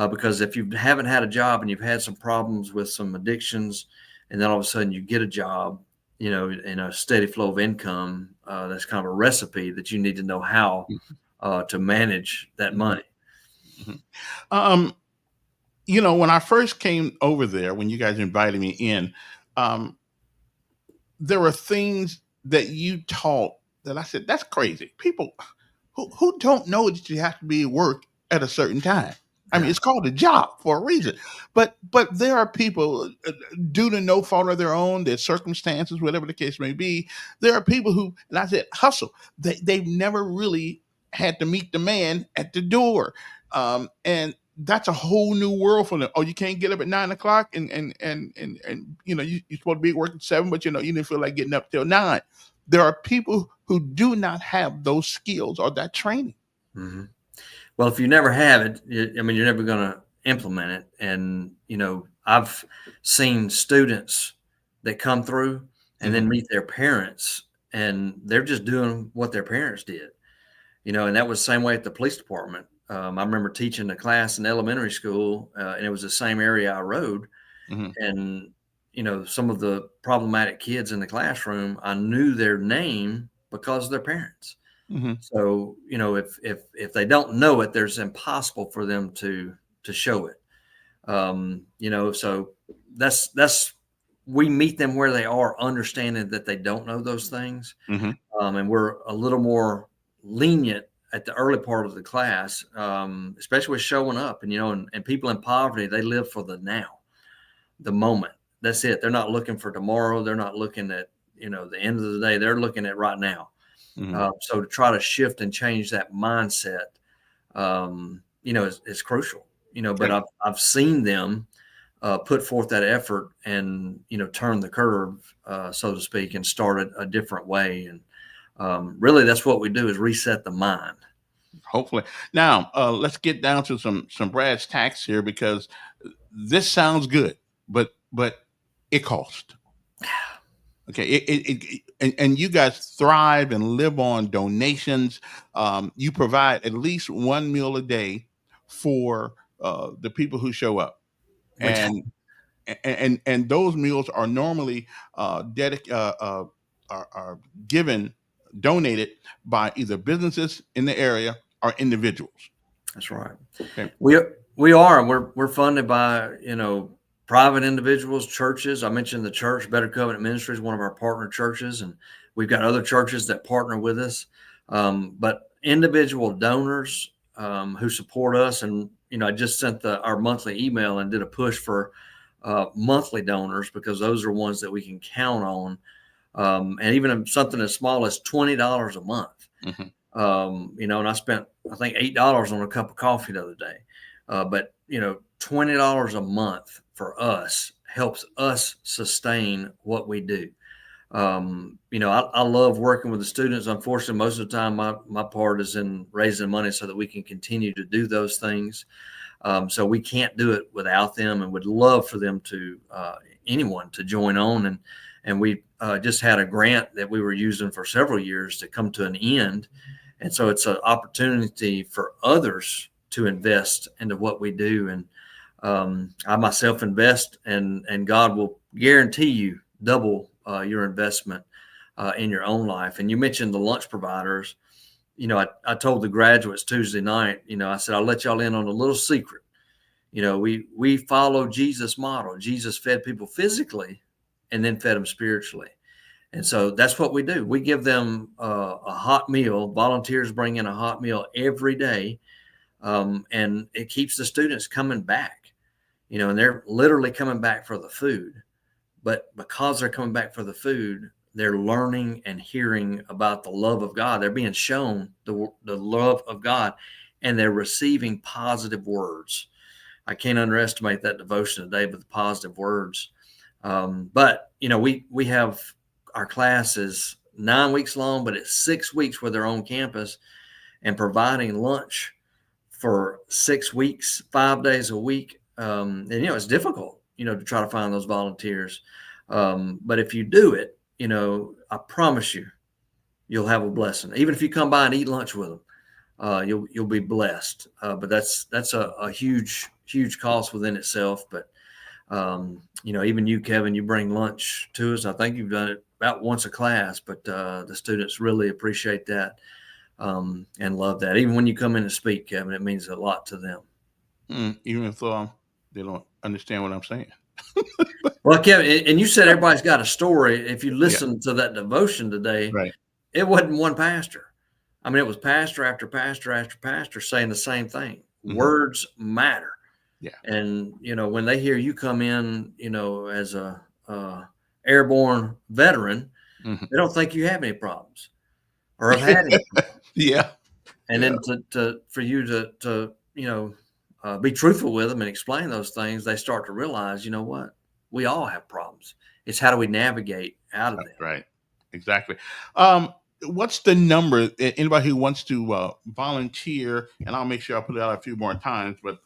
because if you haven't had a job and you've had some problems with some addictions, and then all of a sudden you get a job, in a steady flow of income, that's kind of a recipe that you need to know how to manage that money. When I first came over there, when you guys invited me in, there were things that you taught that I said, that's crazy. People who don't know that you have to be at work at a certain time. I mean, it's called a job for a reason. But there are people, due to no fault of their own, their circumstances, whatever the case may be, there are people who, and I said, hustle. They've never really had to meet the man at the door. And that's a whole new world for them. Oh, you can't get up at 9 o'clock and you're supposed to be at work at 7, but you didn't feel like getting up till 9. There are people who do not have those skills or that training. Mm-hmm. Well, if you never have it, you're never going to implement it. And, I've seen students that come through and then meet their parents, and they're just doing what their parents did, and that was the same way at the police department. I remember teaching a class in elementary school, and it was the same area I rode. And, some of the problematic kids in the classroom, I knew their name because of their parents. So, if they don't know it, there's impossible for them to show it. So that's we meet them where they are, understanding that they don't know those things. And we're a little more lenient at the early part of the class, especially with showing up. And, and people in poverty, they live for the now, the moment. That's it. They're not looking for tomorrow. They're not looking at, the end of the day. They're looking at right now. So to try to shift and change that mindset, is crucial, but I've seen them put forth that effort and, turn the curve, so to speak, and start a different way. And really that's what we do, is reset the mind. Hopefully. Now, let's get down to some brass tacks here, because this sounds good, but it costs. Okay, and you guys thrive and live on donations. You provide at least one meal a day for the people who show up, and those meals are normally donated by either businesses in the area or individuals. That's right. Okay. We are. We're funded by private individuals, churches. I mentioned the church, Better Covenant Ministries, one of our partner churches, and we've got other churches that partner with us. But individual donors who support us, and I just sent our monthly email and did a push for monthly donors, because those are ones that we can count on, and even something as small as $20 a month. And I spent, I think, $8 on a cup of coffee the other day. But $20 a month for us helps us sustain what we do. I love working with the students. Unfortunately, most of the time my part is in raising money so that we can continue to do those things. So we can't do it without them, and would love for them to, anyone to join on. And we just had a grant that we were using for several years to come to an end. And so it's an opportunity for others to invest into what we do. And I myself invest, and God will guarantee you double your investment in your own life. And you mentioned the lunch providers. I told the graduates Tuesday night, I said, I'll let y'all in on a little secret. We follow Jesus' model. Jesus fed people physically and then fed them spiritually. And so that's what we do. We give them a hot meal. Volunteers bring in a hot meal every day. And it keeps the students coming back, and they're literally coming back for the food. But because they're coming back for the food, they're learning and hearing about the love of God. They're being shown the love of God, and they're receiving positive words. I can't underestimate that devotion today, but the positive words. But we have our class is 9 weeks long, but it's 6 weeks where they're on campus and providing lunch for 6 weeks, 5 days a week. And it's difficult, to try to find those volunteers. But if you do it, I promise you'll have a blessing. Even if you come by and eat lunch with them, you'll be blessed. But that's a huge cost within itself. But even you, Kevin, you bring lunch to us. I think you've done it about once a class, but the students really appreciate that and love that. Even when you come in to speak, Kevin, it means a lot to them. Even if they don't understand what I'm saying. Well, Kevin, and you said everybody's got a story. If you listen to that devotion today, right, it wasn't one pastor. I mean, it was pastor after pastor after pastor saying the same thing. Mm-hmm. Words matter. Yeah. And, when they hear you come in, as a airborne veteran, mm-hmm. they don't think you have any problems or have had any problems. Yeah. And then for you to be truthful with them and explain those things, they start to realize, you know what? We all have problems. It's how do we navigate out of them? Right. Exactly. What's the number? Anybody who wants to volunteer, and I'll make sure I put it out a few more times, but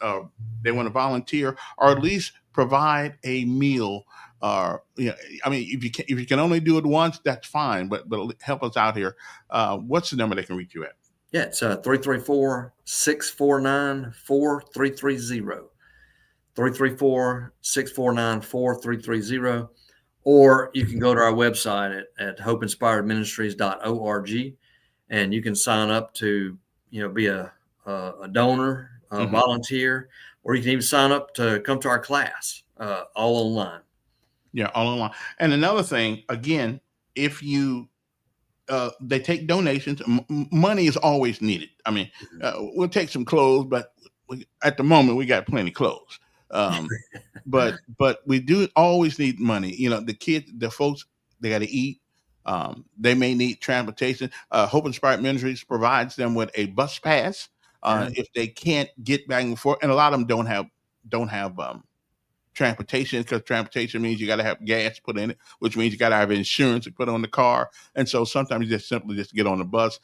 they want to volunteer or at least provide a meal. If you can only do it once, that's fine. But help us out here. What's the number they can reach you at? Yeah, it's 334-649-4330. 334-649-4330. Or you can go to our website at hopeinspiredministries.org, and you can sign up to, be a donor, a volunteer, or you can even sign up to come to our class, all online. Yeah, all online. And another thing, again, if you they take donations. Money is always needed. I mean, we'll take some clothes, but at the moment we got plenty of clothes. But we do always need money. The kids, the folks, they got to eat. They may need transportation. Hope Inspired Ministries provides them with a bus pass if they can't get back and forth. And a lot of them don't have transportation, because transportation means you got to have gas put in it, which means you got to have insurance to put on the car. And so sometimes you just simply get on the bus.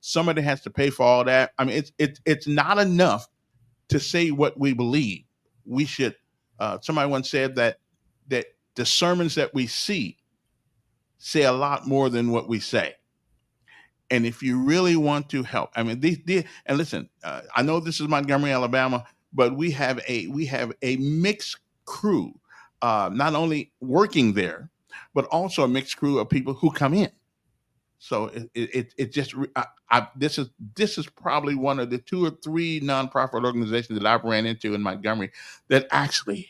Somebody has to pay for all that. I mean, it's not enough to say what we believe. We should. Somebody once said that the sermons that we see say a lot more than what we say. And if you really want to help, I mean, and listen, I know this is Montgomery, Alabama, but we have a mixed crew, not only working there, but also a mixed crew of people who come in. So it just this is probably one of the 2 or 3 nonprofit organizations that I've ran into in Montgomery that actually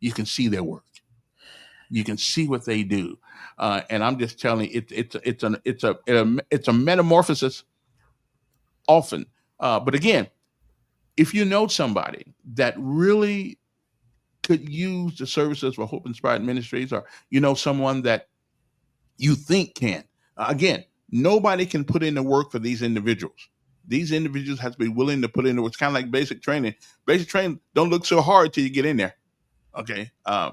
you can see their work, you can see what they do, and I'm just telling you, it's a metamorphosis often. But again, if you know somebody that really could use the services for Hope Inspired Ministries, or someone that you think can, again, nobody can put in the work for these individuals. These individuals have to be willing to put in the work. It's kind of like basic training. Basic training don't look so hard till you get in there. Okay,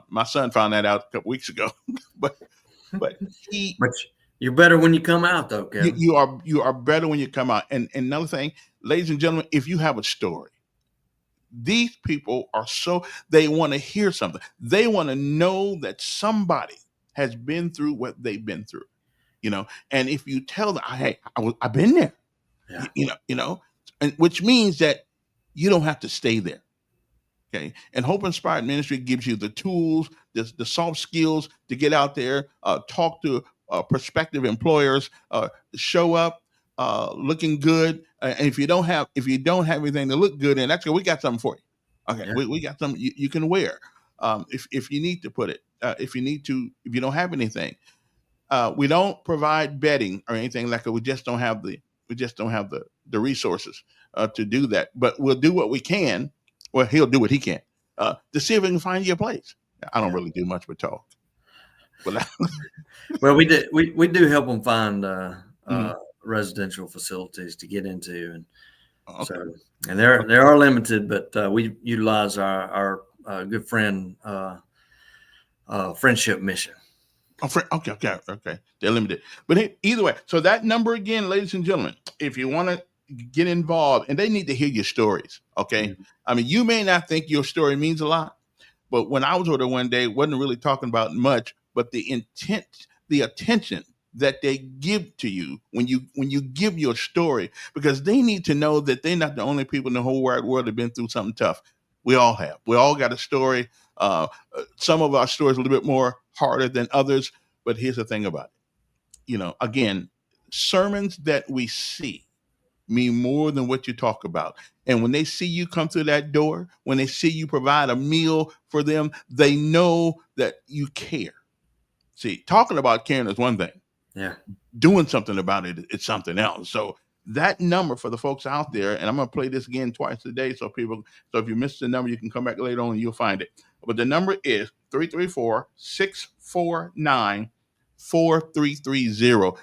my son found that out a couple weeks ago, but you're better when you come out, though, Kevin. You are better when you come out. And another thing, ladies and gentlemen, if you have a story, these people they want to hear something. They want to know that somebody has been through what they've been through. And if you tell them, hey, I've been there, and which means that you don't have to stay there. Okay. And Hope Inspired Ministry gives you the tools, the soft skills to get out there, talk to prospective employers, show up looking good. And if you don't have anything to look good in, that's good. We got something for you. Okay. Yeah. We got something you can wear. If you need to put it, if you don't have anything, we don't provide bedding or anything like that. We just don't have the resources to do that, but we'll do what we can. Well, he'll do what he can to see if we can find you a place. I don't really do much but talk. Well, we do help them find residential facilities to get into, and so they are limited, but we utilize our good friend Friendship Mission. Okay. They're limited, but either way. So that number again, ladies and gentlemen, if you want to get involved, and they need to hear your stories. Okay. Mm-hmm. I mean, you may not think your story means a lot, but when I was over there one day, wasn't really talking about much, but the intent, the attention that they give to you when you give your story, because they need to know that they're not the only people in the whole wide world that have been through something tough. We all have. We all got a story. Some of our stories a little bit more harder than others, but here's the thing about it. Again, sermons that we see mean more than what you talk about. And when they see you come through that door, when they see you provide a meal for them, they know that you care. See, talking about caring is one thing. Yeah. Doing something about it, it's something else. So that number for the folks out there, and I'm going to play this again twice a day. So if you missed the number, you can come back later on and you'll find it. But the number is 334-649-4330.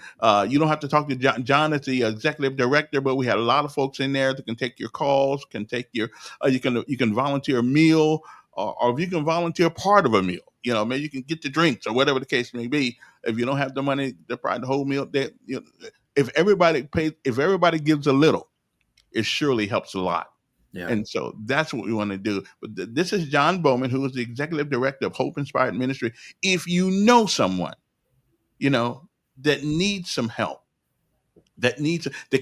You don't have to talk to John. John is the executive director, but we had a lot of folks in there that can take your calls, can take your, you can volunteer a meal, or if you can volunteer part of a meal, maybe you can get the drinks or whatever the case may be. If you don't have the money to provide the whole meal, if everybody gives a little, it surely helps a lot. Yeah. And so that's what we want to do. But this is John Bowman, who is the executive director of Hope Inspired Ministry. If you know someone, that needs some help, that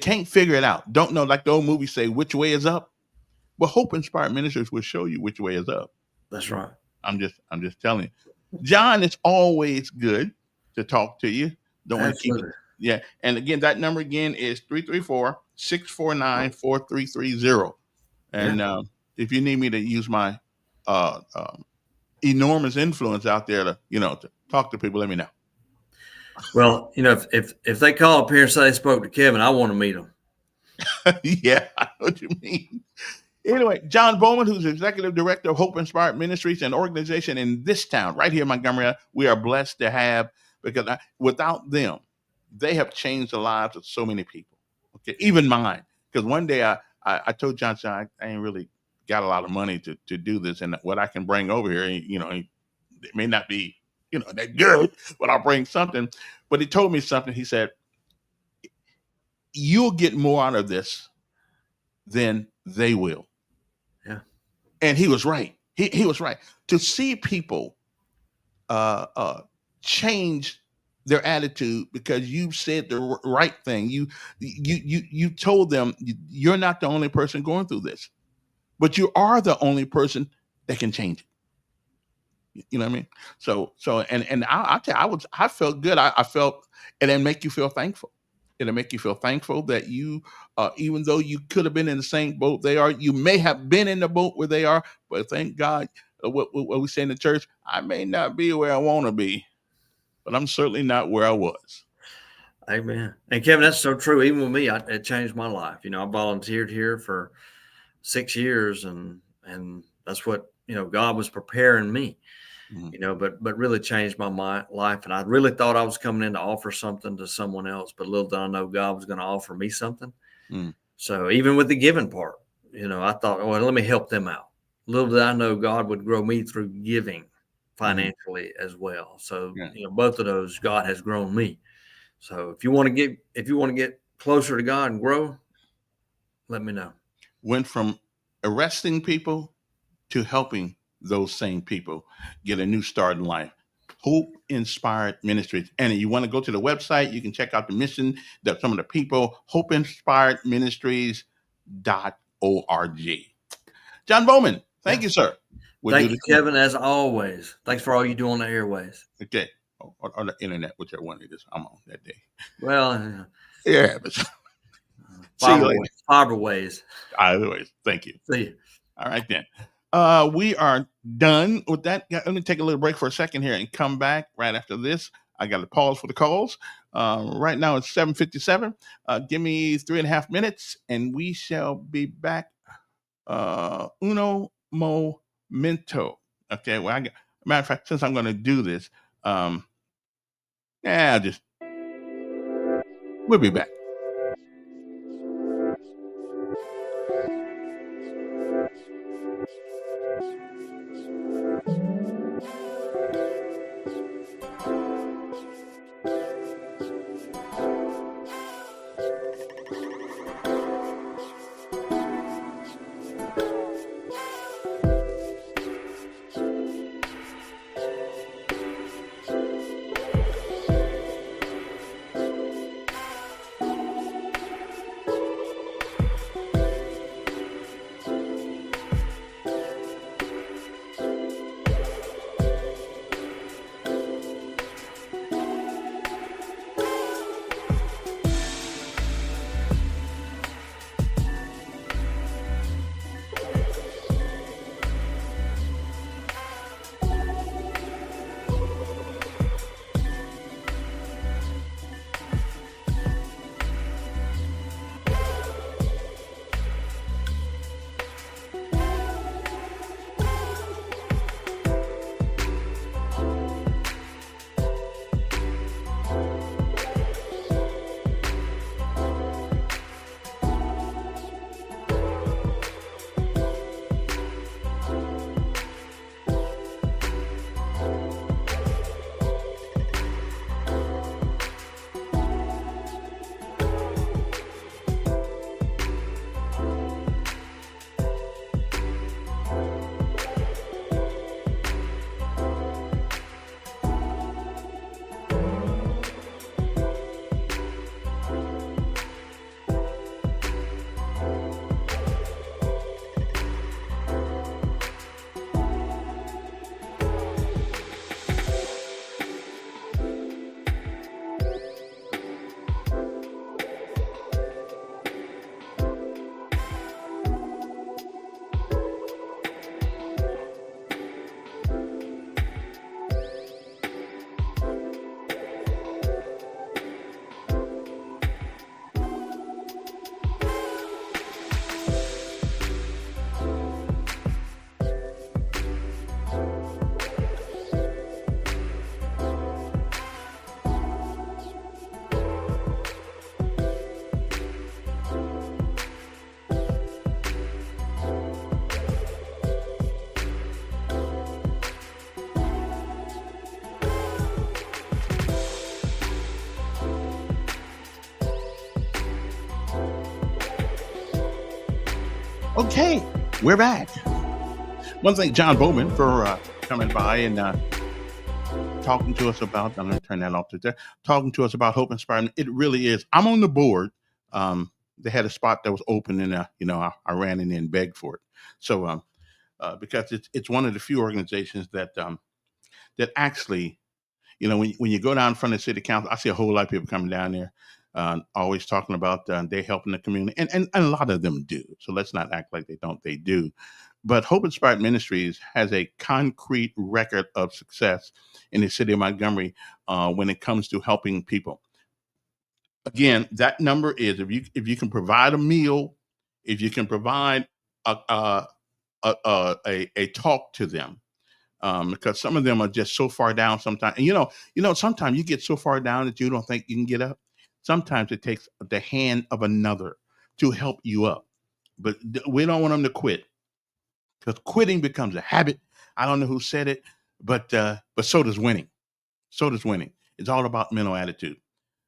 can't figure it out, don't know, like the old movie say, which way is up. Well, Hope Inspired Ministries will show you which way is up. That's right. I'm just telling you. John, it's always good to talk to you. Don't want to keep it. Yeah. And again, that number again is 334-649-4330. And if you need me to use my enormous influence out there to talk to people, let me know. Well, if they call up here and say they spoke to Kevin, I want to meet them. Yeah, I know what you mean. Anyway, John Bowman, who's executive director of Hope Inspired Ministries, an organization in this town, right here in Montgomery, we are blessed to have, because without them, they have changed the lives of so many people. Okay, even mine. Because one day I told John, I ain't really got a lot of money to do this, and what I can bring over here, it may not be that good, but I'll bring something. But he told me something. He said, you'll get more out of this than they will. Yeah. And he was right. He was right. To see people change their attitude because you said the right thing. You told them you're not the only person going through this, but you are the only person that can change it. You know what I mean? So, and I'll tell you, I felt good. I felt, and it make you feel thankful. It'll make you feel thankful that you, even though you could have been in the same boat they are, you may have been in the boat where they are, but thank God, what we say in the church, I may not be where I want to be, but I'm certainly not where I was. Amen. And Kevin, that's so true. Even with me, it changed my life. I volunteered here for 6 years, and that's what, God was preparing me. But really changed my life. And I really thought I was coming in to offer something to someone else, but little did I know God was going to offer me something. So even with the giving part, I thought, well, let me help them out. Little did I know God would grow me through giving financially as well. So, both of those, God has grown me. So if you want to get closer to God and grow, let me know. Went from arresting people to helping those same people get a new start in life. Hope Inspired Ministries. And you want to go to the website, you can check out the mission, some of the people, hopeinspiredministries.org. John Bowman, thank you, sir. Thank you, Kevin, as always. Thanks for all you do on the airways. Okay. Or the internet, whichever one it is I'm on that day. Well, yeah. But fiber ways. Either ways. Thank you. See you. All right, then. We are done with that. Let me take a little break for a second here and come back right after this. I got to pause for the calls. Right now it's 7:57. Give me 3.5 minutes and we shall be back. Uno momento. Okay. Well, matter of fact, since I'm going to do this, we'll be back. Okay, we're back. Want to thank John Bowman for coming by and talking to us about, I'm going to turn that off to there, talking to us about Hope Inspired. It really is. I'm on the board. They had a spot that was open and, I ran in and begged for it. So, because it's one of the few organizations that actually, when you go down in front of the city council, I see a whole lot of people coming down there. Always talking about they helping the community, and a lot of them do. So let's not act like they don't. They do. But Hope Inspired Ministries has a concrete record of success in the city of Montgomery when it comes to helping people. Again, that number is if you can provide a meal, if you can provide a talk to them. Because some of them are just so far down sometimes. And sometimes you get so far down that you don't think you can get up. Sometimes it takes the hand of another to help you up. But we don't want them to quit, because quitting becomes a habit. I don't know who said it, but so does winning. So does winning. It's all about mental attitude.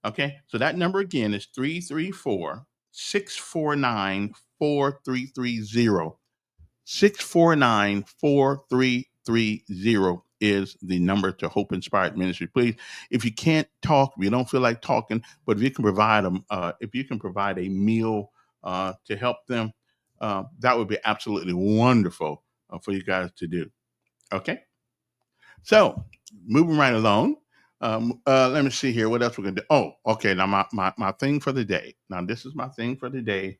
Okay, so that number again is 334-649-4330. 649-4330. is the number to Hope Inspired Ministry. Please, if you can't talk, if you don't feel like talking, but if you can provide them, if you can provide a meal to help them, that would be absolutely wonderful for you guys to do. Okay. So moving right along. Let me see here. What else we're gonna do? Oh, okay. Now my thing for the day. Now this is my thing for the day,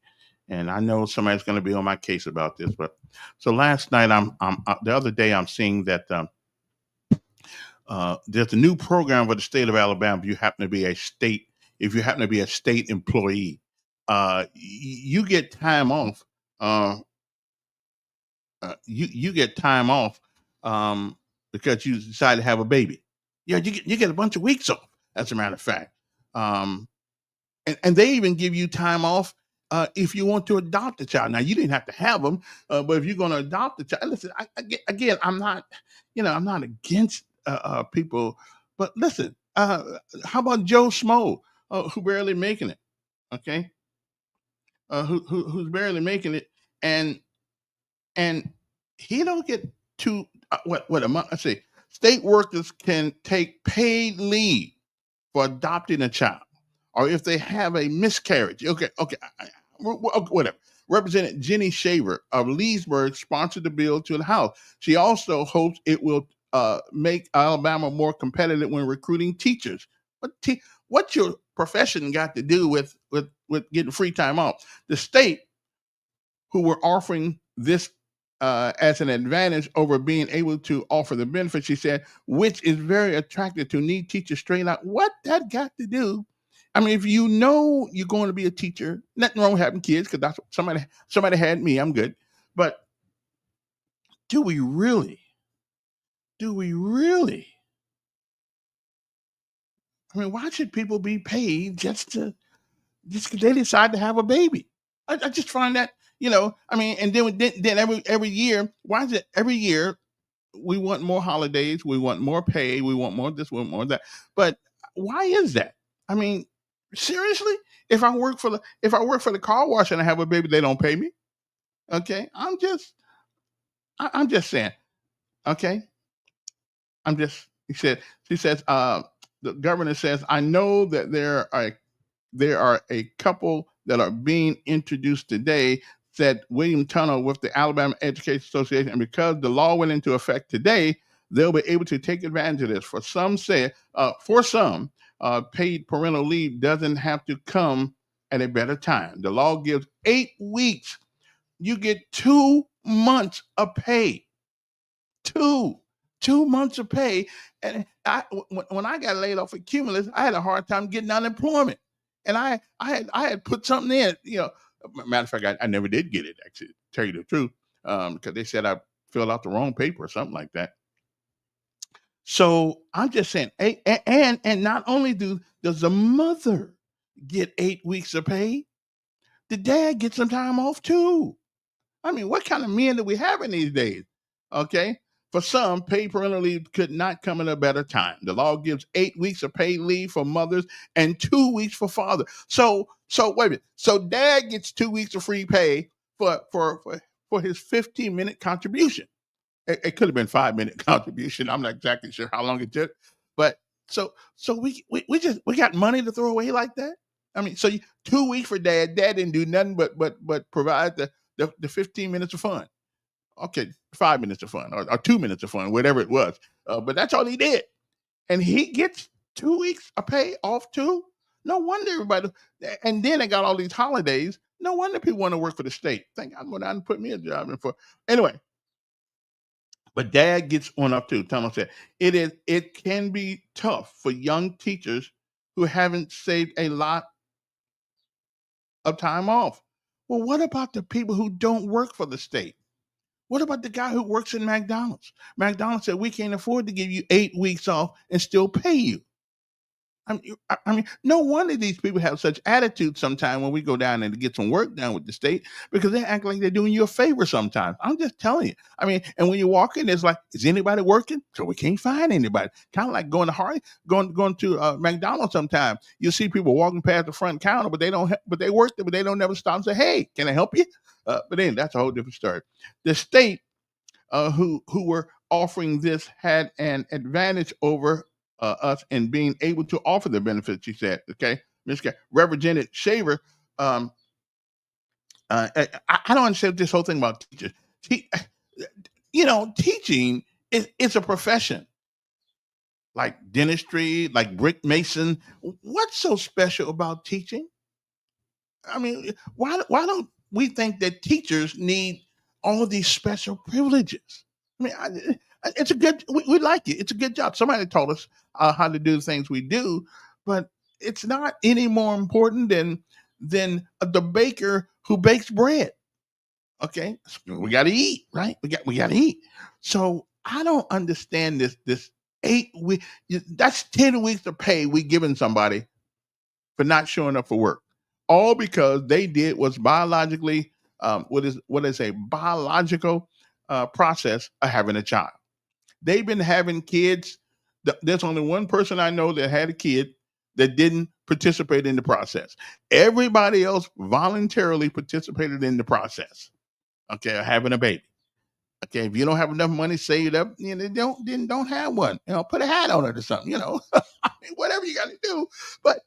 and I know somebody's gonna be on my case about this. But so last night, the other day, I'm seeing that there's a new program for the state of Alabama. If you happen to be a state employee, you get time off. You get time off because you decide to have a baby. Yeah, you get a bunch of weeks off, as a matter of fact. And they even give you time off if you want to adopt a child. Now, you didn't have to have them, but if you're going to adopt a child, listen, again, I'm not against people, but listen, how about Joe Schmo, who barely making it, okay? Who's barely making it, and he don't get to what a month. I say, state workers can take paid leave for adopting a child, or if they have a miscarriage. Okay, whatever. Representative Jenny Shaver of Leesburg sponsored the bill to the House. She also hopes it will make Alabama more competitive when recruiting teachers. What's your profession got to do with getting free time off? The state, who were offering this as an advantage over being able to offer the benefits, she said, which is very attractive to need teachers straight out. What that got to do? I mean, if you know you're going to be a teacher, nothing wrong with having kids, because that's what somebody had me. I'm good. But do we really? I mean, why should people be paid just because they decide to have a baby? I just find that, I mean, and then every year, why is it every year we want more holidays, we want more pay, we want more this, we want more of that. But why is that? I mean, seriously, if I work for the car wash and I have a baby, they don't pay me. Okay, I'm just saying. Okay, she says, the governor says, I know that there are a couple that are being introduced today, said William Tunnell with the Alabama Education Association, and because the law went into effect today, they'll be able to take advantage of this. For some, paid parental leave doesn't have to come at a better time. The law gives 8 weeks. You get 2 months of pay. 2 months of pay. And when I got laid off at Cumulus, I had a hard time getting unemployment. And I had put something in, matter of fact, I never did get it, actually, to tell you the truth, because they said I filled out the wrong paper or something like that. So I'm just saying, and not only does the mother get 8 weeks of pay, the dad gets some time off too. I mean, what kind of men do we have in these days? Okay. For some, paid parental leave could not come at a better time. The law gives 8 weeks of paid leave for mothers and 2 weeks for fathers. So wait a minute. So dad gets 2 weeks of free pay for his 15-minute contribution. It could have been 5-minute contribution. I'm not exactly sure how long it took, but so we got money to throw away like that. I mean, so 2 weeks for dad. Dad didn't do nothing but provide the 15 minutes of fun. Okay, 5 minutes of fun or 2 minutes of fun, whatever it was. But that's all he did. And he gets 2 weeks of pay off too. No wonder everybody. And then they got all these holidays. No wonder people want to work for the state. Thank God, went out and put me a job in for. Anyway, but dad gets on up too. Tunnell said it can be tough for young teachers who haven't saved a lot of time off. Well, what about the people who don't work for the state? What about the guy who works in McDonald's? McDonald's said, we can't afford to give you 8 weeks off and still pay you. I mean, no wonder these people have such attitude sometimes when we go down and to get some work done with the state, because they act like they're doing you a favor sometimes. I'm just telling you. I mean, and when you walk in, it's like, is anybody working? So we can't find anybody. Kind of like going to McDonald's sometimes. You see people walking past the front counter, but they work there, but they don't never stop and say, hey, can I help you? But then that's a whole different story. The state who were offering this had an advantage over us in being able to offer the benefits, she said. Okay. Reverend Shaver, I don't understand this whole thing about teachers. Teaching is a profession like dentistry, like brick mason. What's so special about teaching? I mean, why don't we think that teachers need all of these special privileges? I mean, it's a good. We like it. It's a good job. Somebody taught us how to do the things we do, but it's not any more important than the baker who bakes bread. Okay, we got to eat, right? We got to eat. So I don't understand this 8 week. That's 10 weeks of pay we giving somebody for not showing up for work, all because they did what's biologically what is a biological process of having a child. They've been having kids. There's only one person I know that had a kid that didn't participate in the process. Everybody else voluntarily participated in the process. Okay, having a baby. Okay, if you don't have enough money saved up, don't have one. Put a hat on it or something. I mean, whatever you got to do. But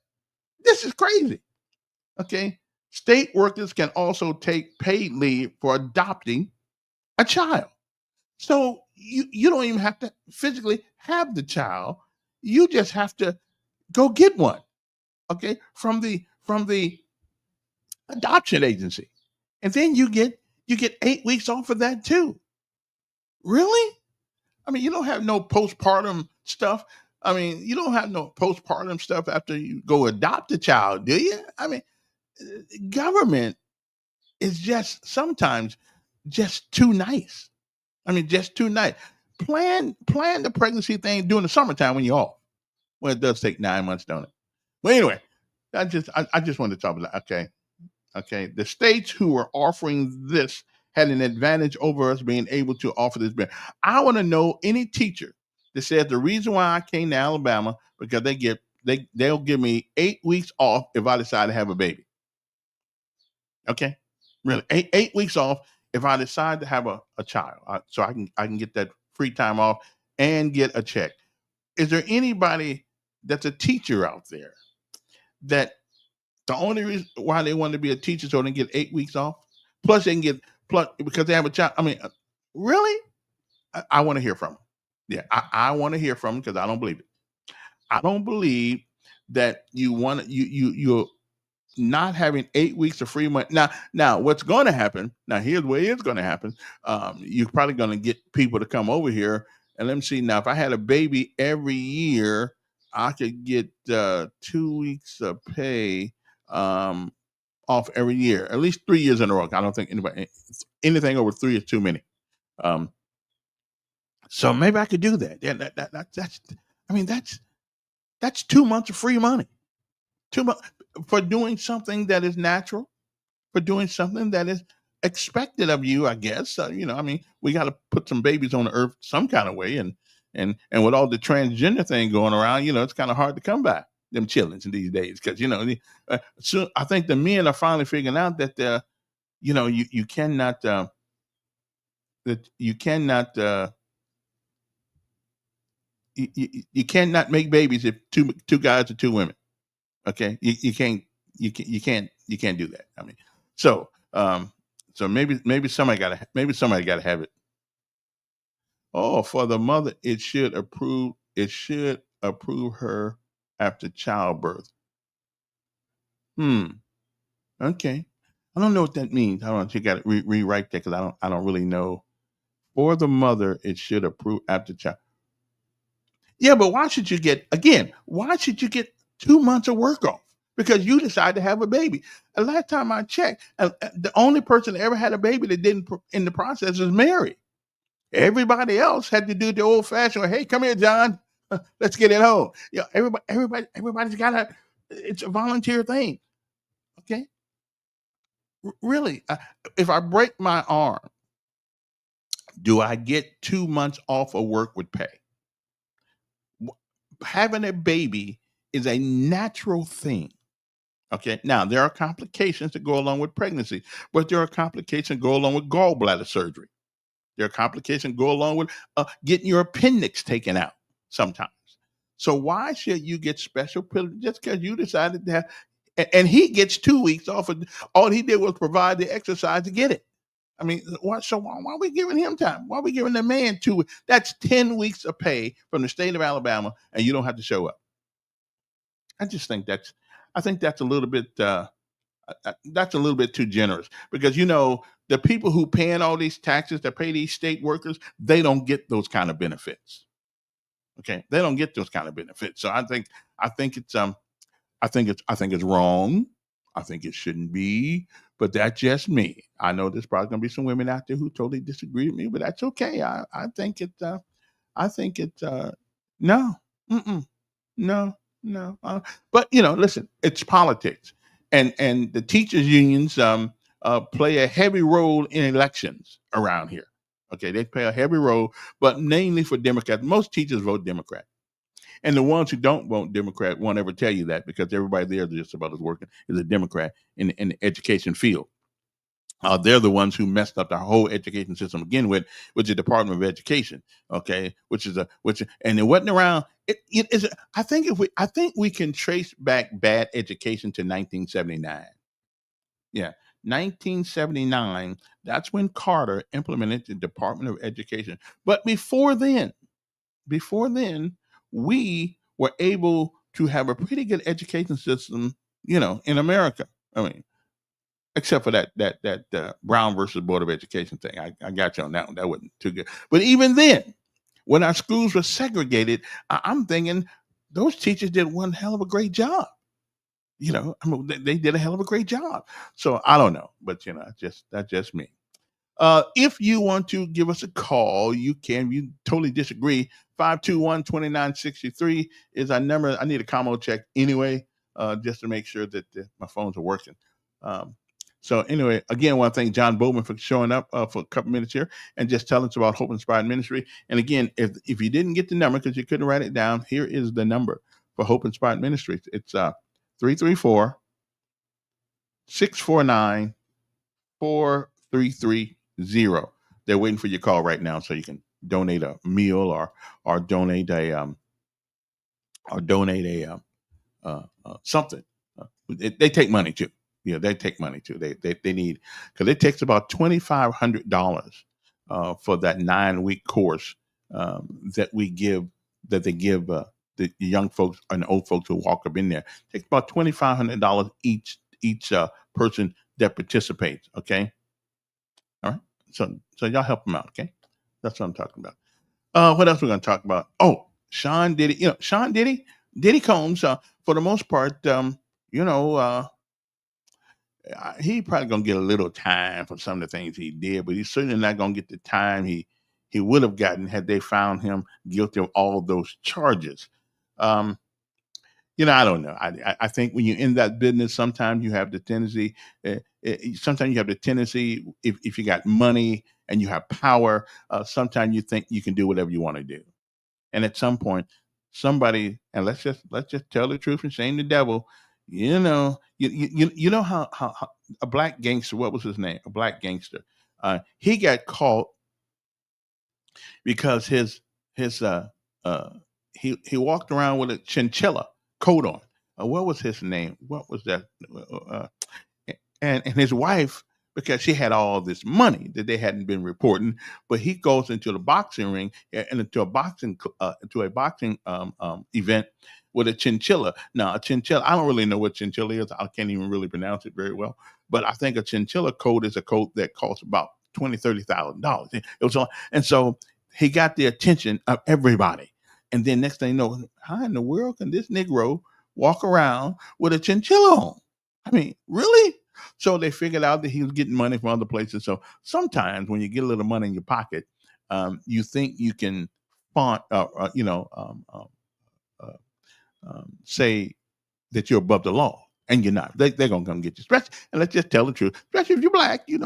this is crazy. Okay, state workers can also take paid leave for adopting a child. So you don't even have to physically have the child. You just have to go get one. Okay, from the adoption agency, and then you get 8 weeks off of that too. Really? I mean, you don't have no postpartum stuff. I mean, you don't have no postpartum stuff after you go adopt a child, do you? I mean, government is just sometimes just too nice. I mean, just too nice. Plan the pregnancy thing during the summertime when you're off. Well, it does take 9 months, don't it? Well, anyway, I just wanted to talk about that. Okay. The states who were offering this had an advantage over us being able to offer this. I want to know any teacher that said the reason why I came to Alabama because they'll give me 8 weeks off if I decide to have a baby. Okay, really, 8 weeks off if I decide to have a child, so I can get that free time off and get a check. Is there anybody that's a teacher out there that the only reason why they want to be a teacher so they can get 8 weeks off, plus they can get because they have a child? I mean, really? I want to hear from them. Yeah, I want to hear from them because I don't believe it. I don't believe that you're not having 8 weeks of free money. Now, what's going to happen? Now, here's what is going to happen. You're probably going to get people to come over here and let me see. Now, if I had a baby every year, I could get 2 weeks of pay off every year, at least 3 years in a row. I don't think anything over 3 is too many. So maybe I could do that. Yeah, that's 2 months of free money. 2 months for doing something that is natural, for doing something that is expected of you, I guess. I mean, we got to put some babies on the earth some kind of way, and with all the transgender thing going around, it's kind of hard to come by them children these days because so I think the men are finally figuring out that you cannot you cannot make babies if two guys or two women. Okay, you can't do that. I mean, so maybe somebody got to have it. Oh, for the mother, it should approve her after childbirth. Okay, I don't know what that means. I don't know. You got to rewrite that because I don't really know. For the mother, it should approve after child. Yeah, but why should you get 2 months of work off? Because you decide to have a baby. The last time I checked, the only person that ever had a baby that didn't in the process was Mary. Everybody else had to do the old fashioned, hey, come here, John. Let's get it home. Everybody's got it's a volunteer thing. Okay. Really, if I break my arm, do I get 2 months off of work with pay? Having a baby is a natural thing. Okay. Now, there are complications that go along with pregnancy, but there are complications that go along with gallbladder surgery. There are complications go along with getting your appendix taken out sometimes. So why should you get special privilege just because you decided to have? And he gets 2 weeks off. All he did was provide the exercise to get it. I mean, why are we giving him time? Why are we giving the man 2 weeks? That's 10 weeks of pay from the state of Alabama, and you don't have to show up. I just think that's a little bit too generous, because the people who paying all these taxes that pay these state workers, they don't get those kind of benefits. Okay, they don't get those kind of benefits. So I think it's wrong. I think it shouldn't be, but that's just me. I know there's probably going to be some women out there who totally disagree with me, but that's okay. I think it's no, no. But listen, it's politics, and the teachers unions play a heavy role in elections around here. Okay, they play a heavy role, but mainly for Democrats. Most teachers vote Democrat. And the ones who don't vote Democrat won't ever tell you that, because everybody there just about as working is a Democrat in the education field. They're the ones who messed up the whole education system again with the Department of Education. Okay, and it wasn't around. It is. I think we can trace back bad education to 1979. Yeah. 1979, that's when Carter implemented the Department of Education. But before then, we were able to have a pretty good education system, in America. I mean, except for that Brown versus Board of Education thing. I got you on that one. That wasn't too good. But even then, when our schools were segregated, I'm thinking those teachers did one hell of a great job. They did a hell of a great job. So I don't know, but that's just me. If you want to give us a call, you can. You totally disagree. 521-2963 is our number. I need a combo check anyway, just to make sure that my phones are working. So anyway, again, I want to thank John Bowman for showing up for a couple minutes here and just telling us about Hope Inspired Ministry. And again, if you didn't get the number because you couldn't write it down, here is the number for Hope Inspired Ministry. It's 334-649-4330. They're waiting for your call right now, so you can donate a meal or donate a something. They take money too. They take money too. They need, because it takes about $2,500 for that 9-week course that they give the young folks and old folks who walk up in there. It takes about $2,500 each person that participates. Okay, all right. So y'all help them out. Okay, that's what I'm talking about. What else we're going to talk about? Oh, Sean Diddy. Sean Diddy Combs. For the most part, he probably gonna get a little time for some of the things he did, but he's certainly not gonna get the time he would have gotten had they found him guilty of all of those charges. I don't know. I think when you're in that business, sometimes you have the tendency. If you got money and you have power, sometimes you think you can do whatever you want to do, and at some point, somebody, and let's just tell the truth and shame the devil. You know how a black gangster, what was his name? A black gangster. He got caught because he walked around with a chinchilla coat on. What was his name? What was that? And his wife, because she had all this money that they hadn't been reporting, but he goes into the boxing ring and into a boxing event with a chinchilla. Now, a chinchilla, I don't really know what chinchilla is. I can't even really pronounce it very well. But I think a chinchilla coat is a coat that costs about $20,000-$30,000. It was and so he got the attention of everybody. And then next thing you know, how in the world can this Negro walk around with a chinchilla on? I mean, really? So they figured out that he was getting money from other places. So sometimes when you get a little money in your pocket, you think you can say that you're above the law, and you're not. They're gonna come get you. And let's just tell the truth. Especially if you're black, you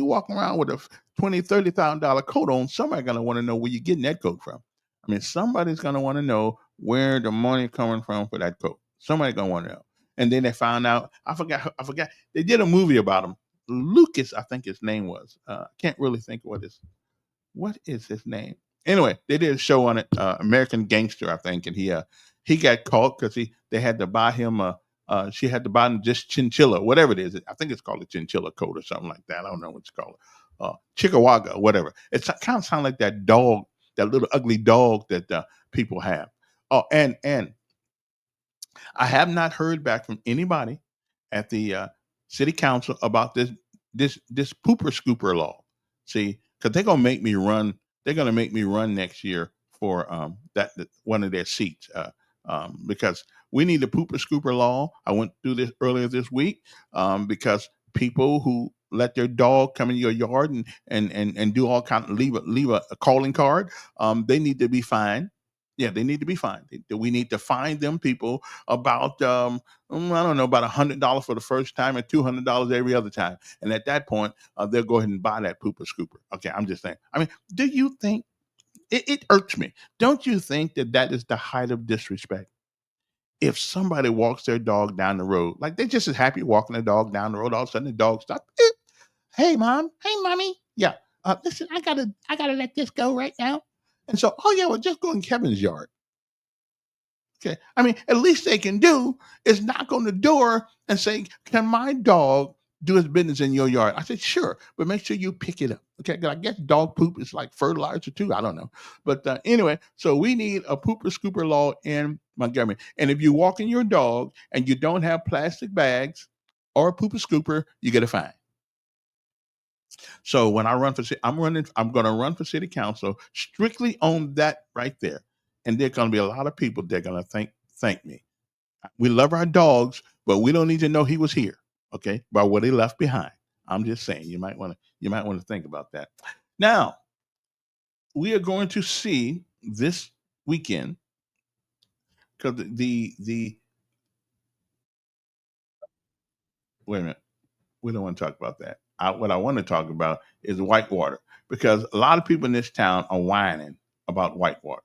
walking around with a $20,000-$30,000 coat on. Somebody's gonna want to know where you're getting that coat from. I mean, somebody's gonna want to know where the money coming from for that coat. Somebody's gonna want to know. And then they found out. I forgot. They did a movie about him. Lucas, I think his name was. Can't really think of what his what is his name? Anyway, they did a show on it, American Gangster, I think, and he got caught because they had to buy him she had to buy him this chinchilla, whatever it is. I think it's called a chinchilla coat or something like that. I don't know what it's called. Chickawaga or whatever. It kind of sounds like that dog, that little ugly dog that people have. Oh, and I have not heard back from anybody at the city council about this pooper scooper law. See, because they're gonna make me run. They're gonna make me run next year for that one of their seats because we need a pooper scooper law. I went through this earlier this week because people who let their dog come in your yard and do all kind of leave a calling card, they need to be fined. Yeah, they need to be fined. We need to fine them people about I don't know, about $100 for the first time and $200 every other time. And at that point, they'll go ahead and buy that pooper scooper. Okay, I'm just saying. I mean, do you think it irks me? Don't you think that is the height of disrespect? If somebody walks their dog down the road, like they're just as happy walking their dog down the road, all of a sudden the dog stops. Hey, mom. Hey, mommy. Yeah. Listen, I gotta let this go right now. And so, oh yeah, well, just go in Kevin's yard. Okay. I mean, at least they can do is knock on the door and say, "Can my dog do his business in your yard?" I said, "Sure, but make sure you pick it up." Okay. 'Cause I guess dog poop is like fertilizer too. I don't know. But anyway, so we need a pooper scooper law in Montgomery. And if you walk in your dog and you don't have plastic bags or a pooper scooper, you get a fine. So when I run for I'm going to run for city council strictly on that right there. And there's going to be a lot of people that are going to thank me. We love our dogs, but we don't need to know he was here, okay, by what he left behind. I'm just saying, you might want to think about that. Now, we are going to see this weekend because the wait a minute. We don't want to talk about that. What I want to talk about is Whitewater, because a lot of people in this town are whining about Whitewater.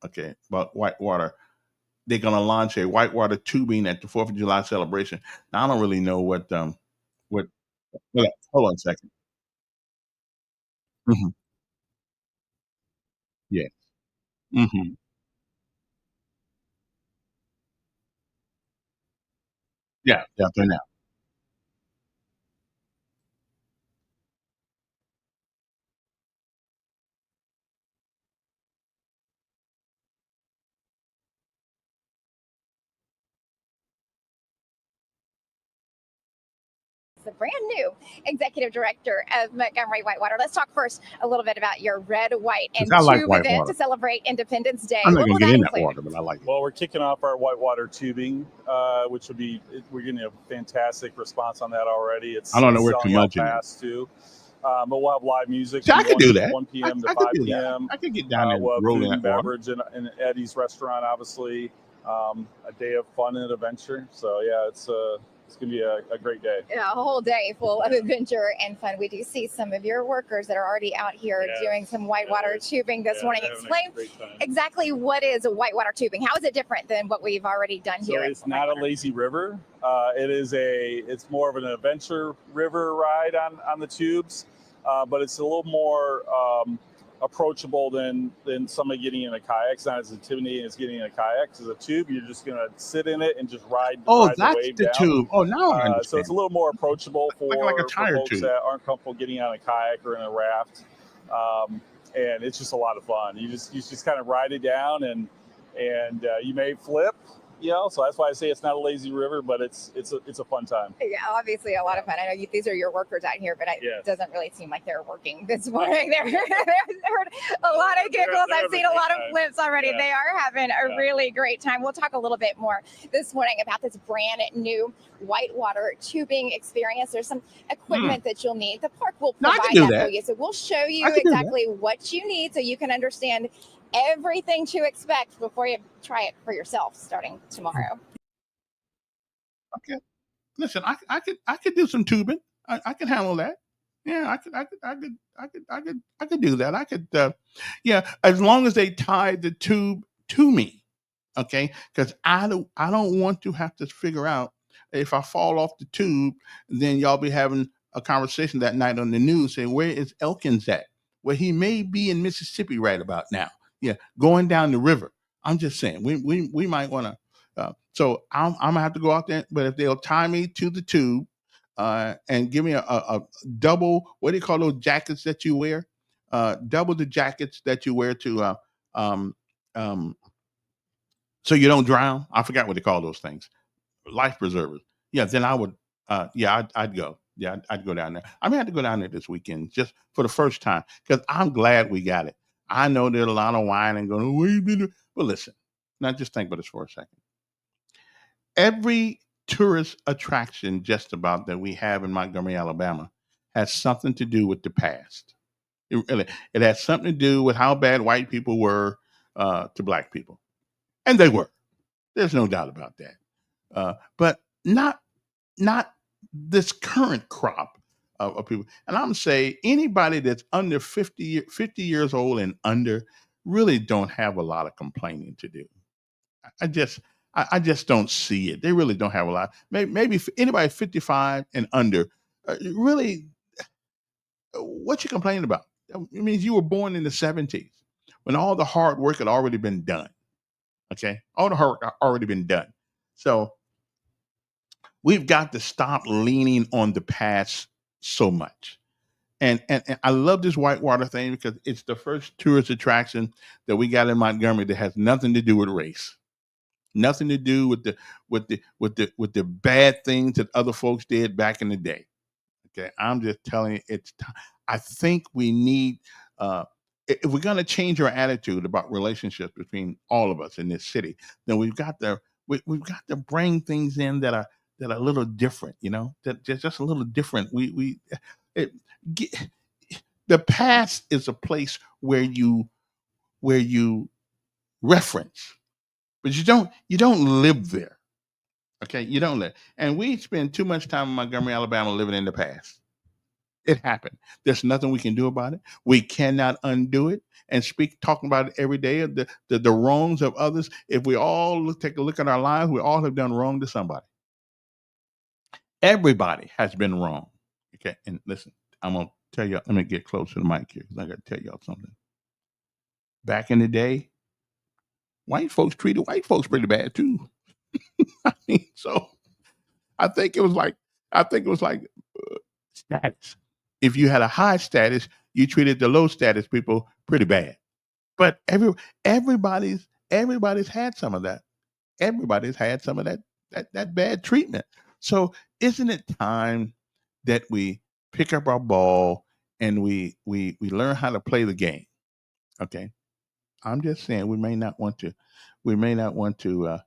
Okay, about Whitewater. They're going to launch a Whitewater tubing at the 4th of July celebration. Now, I don't really know what hold on a second. Mhm. Yeah. Mhm. Yeah, definitely now. The brand new executive director of Montgomery Whitewater. Let's talk first a little bit about your red, white, and I like tube event Whitewater. to celebrate Independence Day. I'm not What going will to get that in that include? water, but I like it. Well, we're kicking off our whitewater tubing, which would be, we're getting a fantastic response on that already. It's I don't know where too selling out much in it. fast too. But we'll have live music See, I from could do that. 1 p.m. to I 5 could do that. p.m. I could get down there and We'll have roll food in and that water. beverage in Eddie's restaurant, obviously. A day of fun and adventure. So, yeah, it's going to be a great day. Yeah, a whole day full of adventure and fun. We do see some of your workers that are already out here doing some whitewater tubing this morning. Explain exactly what is a whitewater tubing. How is it different than what we've already done So here? it's not a lazy river. It's more of an adventure river ride on the tubes, but it's a little more approachable than somebody getting in a kayak. It's not as intimidating as getting in a kayak. Because a tube, you're just gonna sit in it and just ride Oh, the that's wave the down. tube. Oh, now I So understand. it's a little more approachable for Like a tire folks tube. that aren't comfortable getting on a kayak or in a raft. And it's just a lot of fun. You just kind of ride it down, and you may flip. So that's why I say it's not a lazy river, but it's a fun time. Yeah, obviously a lot of fun. I know these are your workers out here, but it doesn't really seem like they're working this morning. They're a lot of giggles. I've seen a lot of flips already. Yeah. They are having a really great time. We'll talk a little bit more this morning about this brand new whitewater tubing experience. There's some equipment that you'll need. The park will No, I provide can do that for that. you. So we'll show you I can do that. exactly what you need so you can understand everything to expect before you try it for yourself starting tomorrow. Okay. Listen, I could do some tubing. I can handle that. Yeah, I could do that. I could as long as they tie the tube to me. Okay? Because I don't want to have to figure out if I fall off the tube, then y'all be having a conversation that night on the news saying, "Where is Elkins at?" Well, he may be in Mississippi right about now. Yeah, going down the river. I'm just saying, we might want to. So I'm gonna have to go out there, but if they'll tie me to the tube and give me a double, what do you call those jackets that you wear? Double the jackets that you wear to um, um, so you don't drown. I forgot what they call those things. Life preservers. Yeah, then I would. Yeah, I'd go. Yeah, I'd go down there. I may have to go down there this weekend just for the first time because I'm glad we got it. I know there's a lot of whining going. Oh, wait a minute. But listen, now just think about this for a second. Every tourist attraction, just about that we have in Montgomery, Alabama, has something to do with the past. It has something to do with how bad white people were to black people, and they were. There's no doubt about that. But not this current crop of people. And I'm saying anybody that's under 50 years old and under really don't have a lot of complaining to do. I just don't see it. They really don't have a lot. Maybe anybody 55 and under, really, what you complaining about? It means you were born in the 70s when all the hard work had already been done. Okay, all the hard work had already been done. So we've got to stop leaning on the past so much. And I love this whitewater thing because it's the first tourist attraction that we got in Montgomery that has nothing to do with race. Nothing to do with the bad things that other folks did back in the day. Okay, I'm just telling you, it's time. I think we need if we're going to change our attitude about relationships between all of us in this city, then we've got to bring things in that are a little different. You know, that just a little different. The past is a place where you reference. But you don't live there. Okay, you don't live. And we spend too much time in Montgomery, Alabama living in the past. It happened. There's nothing we can do about it. We cannot undo it. And talking about it every day of the wrongs of others. If we all take a look at our lives, we all have done wrong to somebody. Everybody has been wrong. Okay, and listen, I'm gonna tell you. Let me get close to the mic here because I got to tell y'all something. Back in the day, white folks treated white folks pretty bad too. I mean, so I think it was like status. If you had a high status, you treated the low status people pretty bad. But everybody's had some of that. Everybody's had some of that bad treatment. So isn't it time that we pick up our ball and we learn how to play the game? Okay. I'm just saying we may not want to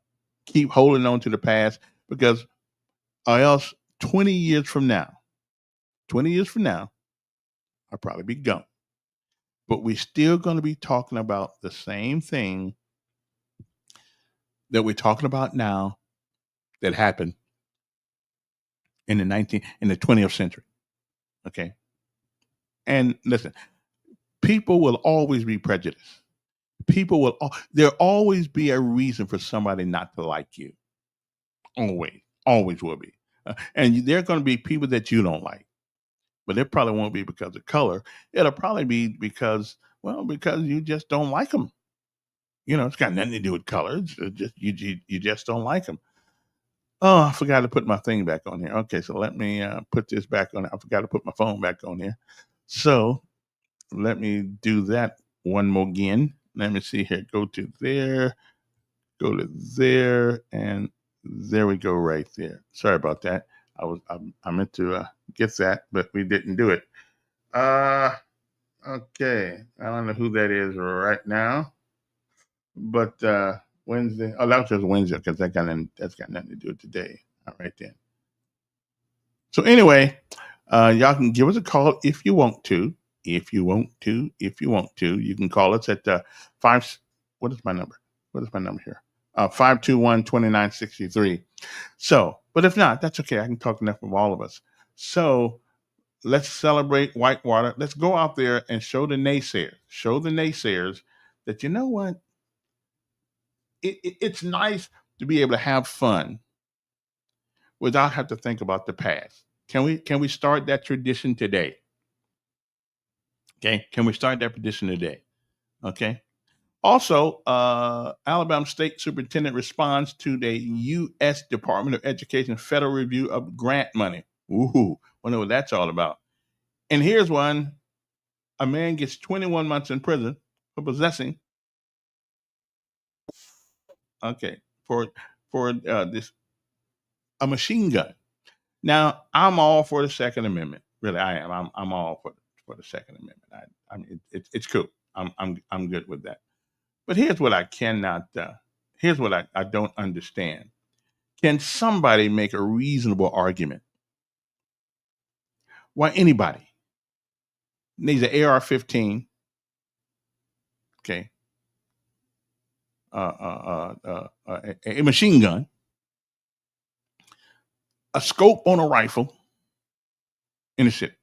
keep holding on to the past because or else 20 years from now, I'll probably be gone. But we're still going to be talking about the same thing that we're talking about now that happened in the 20th century. Okay. And listen, people will always be prejudiced. There'll always be a reason for somebody not to like you. Always will be. And there are going to be people that you don't like, but it probably won't be because of color. It'll probably be because you just don't like them. You know, it's got nothing to do with color. It's just you just don't like them. Oh, I forgot to put my thing back on here. Okay, so let me put this back on. I forgot to put my phone back on here. So let me do that one more again. Let me see here. Go to there, and there we go right there. Sorry about that. I meant to get that, but we didn't do it. Okay. I don't know who that is right now, but Wednesday. Oh, that was just Wednesday because that's got nothing to do with today. All right then. So anyway, y'all can give us a call if you want to. If you want to, you can call us at 5. What is my number? What is my number here? 521-2963. So, but if not, that's okay. I can talk enough of all of us. So let's celebrate Whitewater. Let's go out there and show the naysayers that, you know what? It's nice to be able to have fun without having to think about the past. Can we start that tradition today? Okay, can we start that petition today? Okay. Also, Alabama State Superintendent responds to the U.S. Department of Education federal review of grant money. Ooh, wonder what that's all about. And here's one: a man gets 21 months in prison for possessing. Okay, for this a machine gun. Now, I'm all for the Second Amendment. Really, I am. I'm all for the Second Amendment. I mean, it's cool. I'm good with that. But here's what I cannot. Here's what I don't understand. Can somebody make a reasonable argument why anybody needs an AR-15? Okay, a machine gun, a scope on a rifle in the city.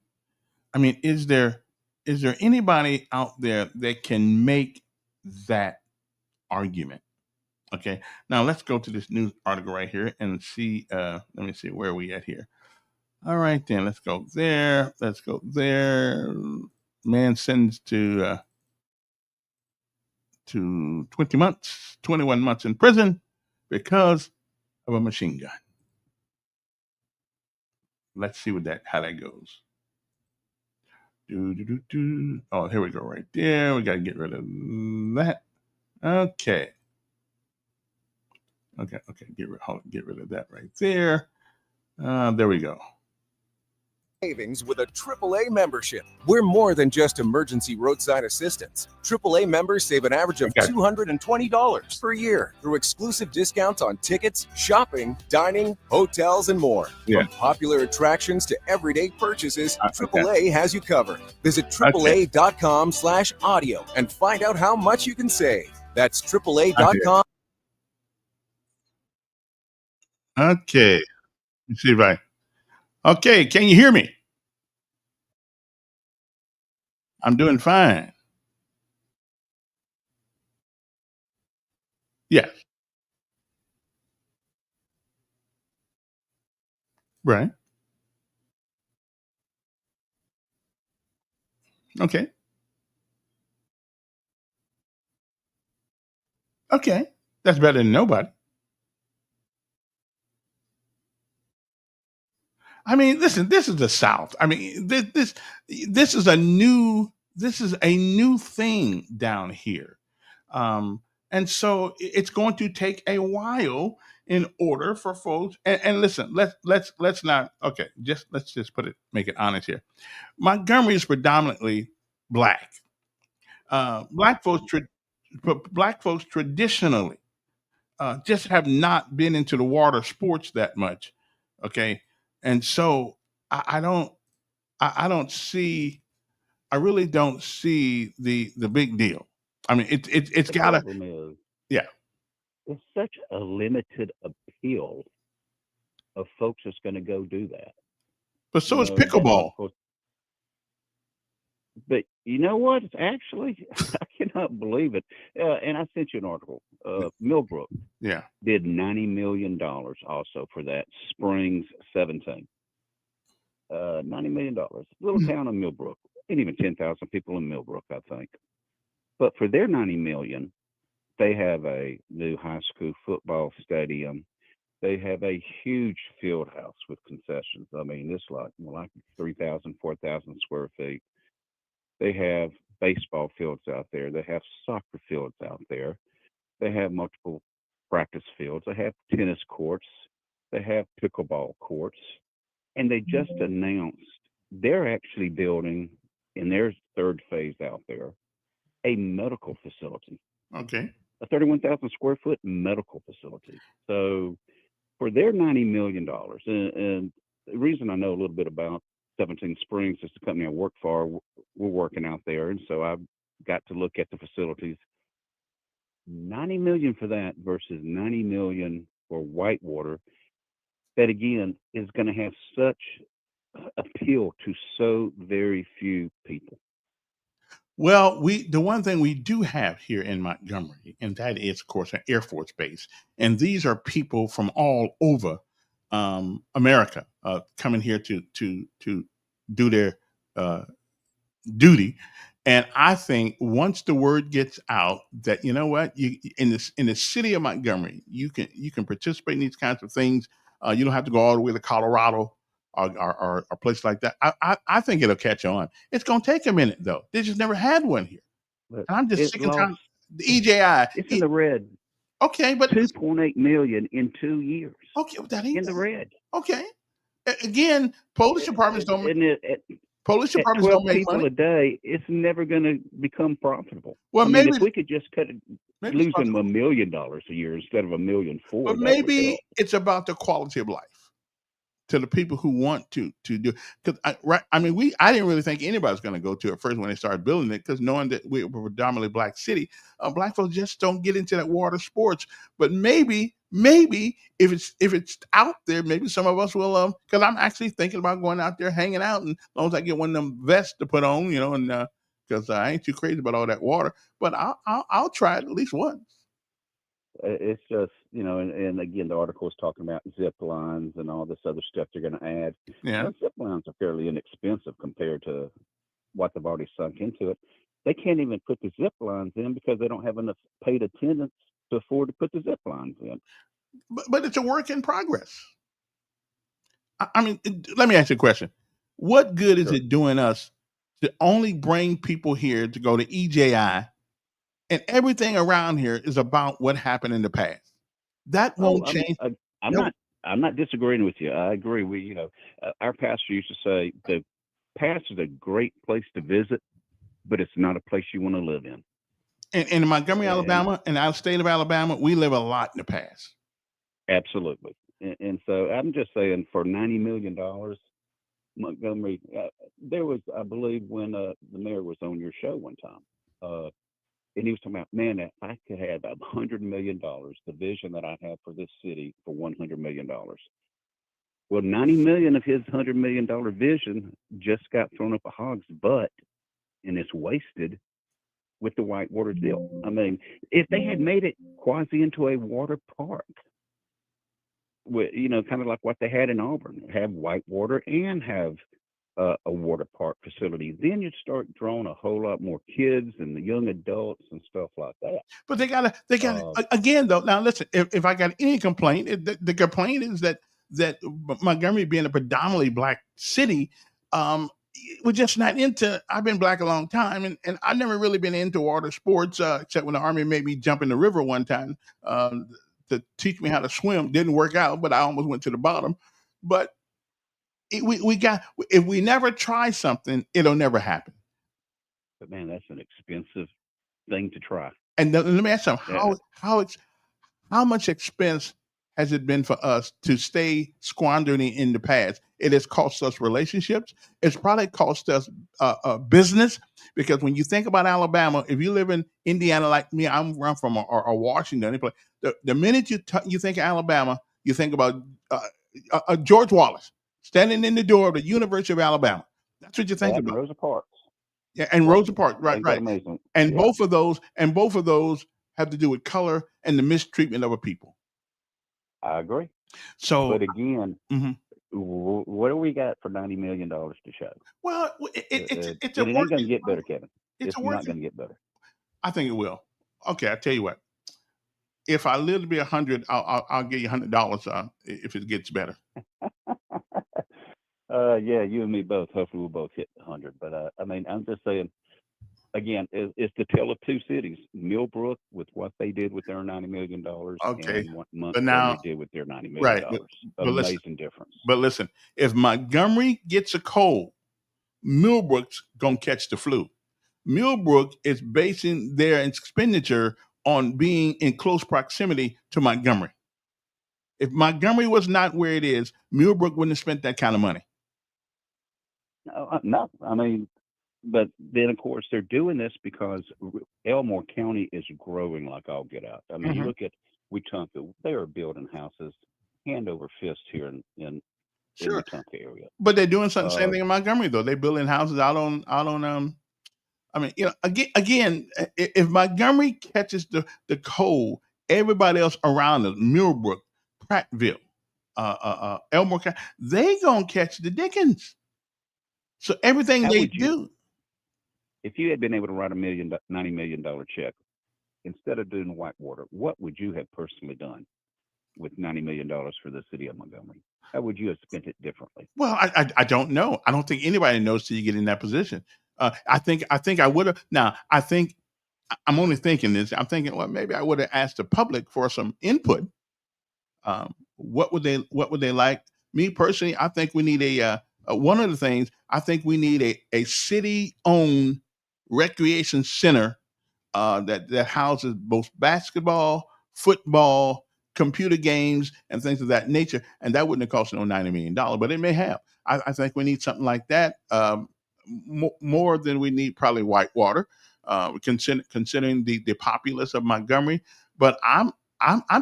I mean, is there anybody out there that can make that argument? Okay, now let's go to this news article right here and see. Let me see, where are we at here? All right, then let's go there. Let's go there. Man sentenced to 21 months in prison because of a machine gun. Let's see how that goes. Oh, here we go, right there. We got to get rid of that. Okay. Get rid of that right there. There we go. Savings with a AAA membership. We're more than just emergency roadside assistance. AAA members save an average of $220 per year through exclusive discounts on tickets, shopping, dining, hotels, and more. Yeah. From popular attractions to everyday purchases, AAA has you covered. Visit AAA.com/audio and find out how much you can save. That's AAA.com. Okay. Let's see if Okay, can you hear me? I'm doing fine. Yes. Right. Okay. Okay. That's better than nobody. I mean, listen, this is the South. I mean, this is a new thing down here. And so it's going to take a while in order for folks and listen, let's not let's just make it honest here. Montgomery is predominantly black. Black folks traditionally just have not been into the water sports that much. Okay. And so I really don't see the big deal. I mean, it's gotta. Yeah. It's such a limited appeal of folks that's going to go do that. But so is pickleball. But you know what? It's actually, I cannot believe it. And I sent you an article. Millbrook did $90 million also for that Springs 17. $90 million. Little town of Millbrook. Ain't even 10,000 people in Millbrook, I think. But for their $90 million, they have a new high school football stadium. They have a huge field house with concessions. I mean, it's like 3,000, 4,000 square feet. They have baseball fields out there. They have soccer fields out there. They have multiple practice fields. They have tennis courts. They have pickleball courts. And they just announced they're actually building, in their third phase out there, a medical facility. Okay. A 31,000 square foot medical facility. So for their $90 million, and the reason I know a little bit about 17 Springs is the company I work for. We're working out there. And so I've got to look at the facilities. $90 million for that versus $90 million for Whitewater. That again is going to have such appeal to so very few people. Well, the one thing we do have here in Montgomery, and that is, of course, an Air Force base. And these are people from all over America coming here to do their duty. And I think once the word gets out that you know what, you in the city of Montgomery, you can participate in these kinds of things. You don't have to go all the way to Colorado or a place like that. I think it'll catch on. It's going to take a minute though. They just never had one here, But and I'm just it sick and tired. lost. The EJI. It's in the red. Okay, but 2.8 million in 2 years. Okay, that ain't in the red. Okay. Again, police departments don't. Police At departments 12 don't make people money. a day, it's never going to become profitable. Well, I mean, maybe if we could just cut it, maybe lose it's about them $1 million a year instead of $1.4 million, but that would maybe help. it's about the quality of life to the people who want to do. Because I mean, I didn't really think anybody was going to go to it first when they started building it, because knowing that we're a predominantly black city, black folks just don't get into that water sports. But maybe if it's out there, maybe some of us will. Because I'm actually thinking about going out there, hanging out, and as long as I get one of them vests to put on, you know, and because I ain't too crazy about all that water. But I'll try it at least once. It's just, you know, and again, the article is talking about zip lines and all this other stuff they're going to add. Yeah. Now, zip lines are fairly inexpensive compared to what they've already sunk into it. They can't even put the zip lines in because they don't have enough paid attendants to afford to put the zip lines in. But it's a work in progress. I mean, let me ask you a question. What good is it doing us to only bring people here to go to EJI, and everything around here is about what happened in the past? That won't change. I'm not disagreeing with you. I agree. Our pastor used to say the past is a great place to visit, but it's not a place you want to live in. In Montgomery, Alabama, and our state of Alabama, we live a lot in the past. Absolutely. And so I'm just saying, for $90 million, Montgomery, there was, I believe, when the mayor was on your show one time, and he was talking about, man, if I could have $100 million, the vision that I have for this city for $100 million. Well, 90 million of his $100 million vision just got thrown up a hog's butt, and it's wasted with the Whitewater deal. I mean, if they had made it quasi into a water park, you know, kind of like what they had in Auburn, have Whitewater and have a water park facility, then you'd start drawing a whole lot more kids and the young adults and stuff like that. But they gotta again though. Now listen, if I got any complaint, the complaint is that Montgomery being a predominantly black city, we're just not into. I've been black a long time, and I've never really been into water sports, except when the Army made me jump in the river one time to teach me how to swim. Didn't work out, but I almost went to the bottom. But if we never try something, it'll never happen. But man, that's an expensive thing to try. And let me ask you, how much expense has it been for us to stay squandering in the past? It has cost us relationships. It's probably cost us business, because when you think about Alabama, if you live in Indiana like me, I'm from Washington. The minute you think of Alabama, you think about George Wallace standing in the door of the University of Alabama. That's what you think about. Rosa Parks. Yeah, and Rosa Parks, right. Amazing. And both of those have to do with color and the mistreatment of a people. I agree. So, but again, what do we got for $90 million to show? Well, it ain't going to get better, Kevin. It's not going to get better. I think it will. Okay, I tell you what. If I live to be 100, I'll give you $100 if it gets better. Yeah, you and me both. Hopefully, we'll both hit 100. But I mean, I'm just saying. Again, it's the tale of two cities. Millbrook, with what they did with their $90 million, okay, and what Montgomery did with their $90 million. Right, amazing difference. But listen, if Montgomery gets a cold, Millbrook's gonna catch the flu. Millbrook is basing their expenditure on being in close proximity to Montgomery. If Montgomery was not where it is, Millbrook wouldn't have spent that kind of money. No, I mean. But then, of course, they're doing this because Elmore County is growing like all get out. I mean, you look at Wetumpka; they are building houses hand over fist here in the Wetumpka area. But they're doing something same thing in Montgomery, though. They're building houses out on. I mean, you know, again, if Montgomery catches the cold, everybody else around us, Millbrook, Prattville, Elmore County, they gonna catch the Dickens. So everything they do. If you had been able to write $90 million check instead of doing Whitewater, what would you have personally done with $90 million for the city of Montgomery? How would you have spent it differently? Well, I don't know. I don't think anybody knows till you get in that position. I think I would have. Now, I think I'm only thinking this. I'm thinking, well, maybe I would have asked the public for some input. What would they like? Me personally, I think we need one of the things. I think we need a city-owned recreation center that houses both basketball, football, computer games, and things of that nature. And that wouldn't have cost no $90 million, but it may have. I think we need something like that more than we need probably Whitewater, considering the populace of Montgomery. But I'm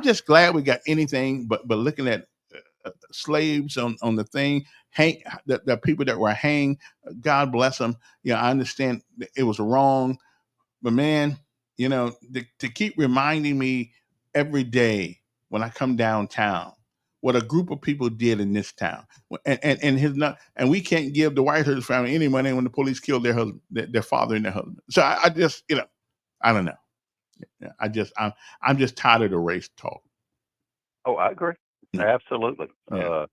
just glad we got anything. But looking at slaves on the thing, the people that were hanged, God bless them. I understand it was wrong. But man, to keep reminding me every day when I come downtown what a group of people did in this town, and we can't give the Whitehurst family any money when the police killed their husband, their father and their husband. So I just, I don't know. Yeah, I'm just tired of the race talk. Oh, I agree. Absolutely. Yeah.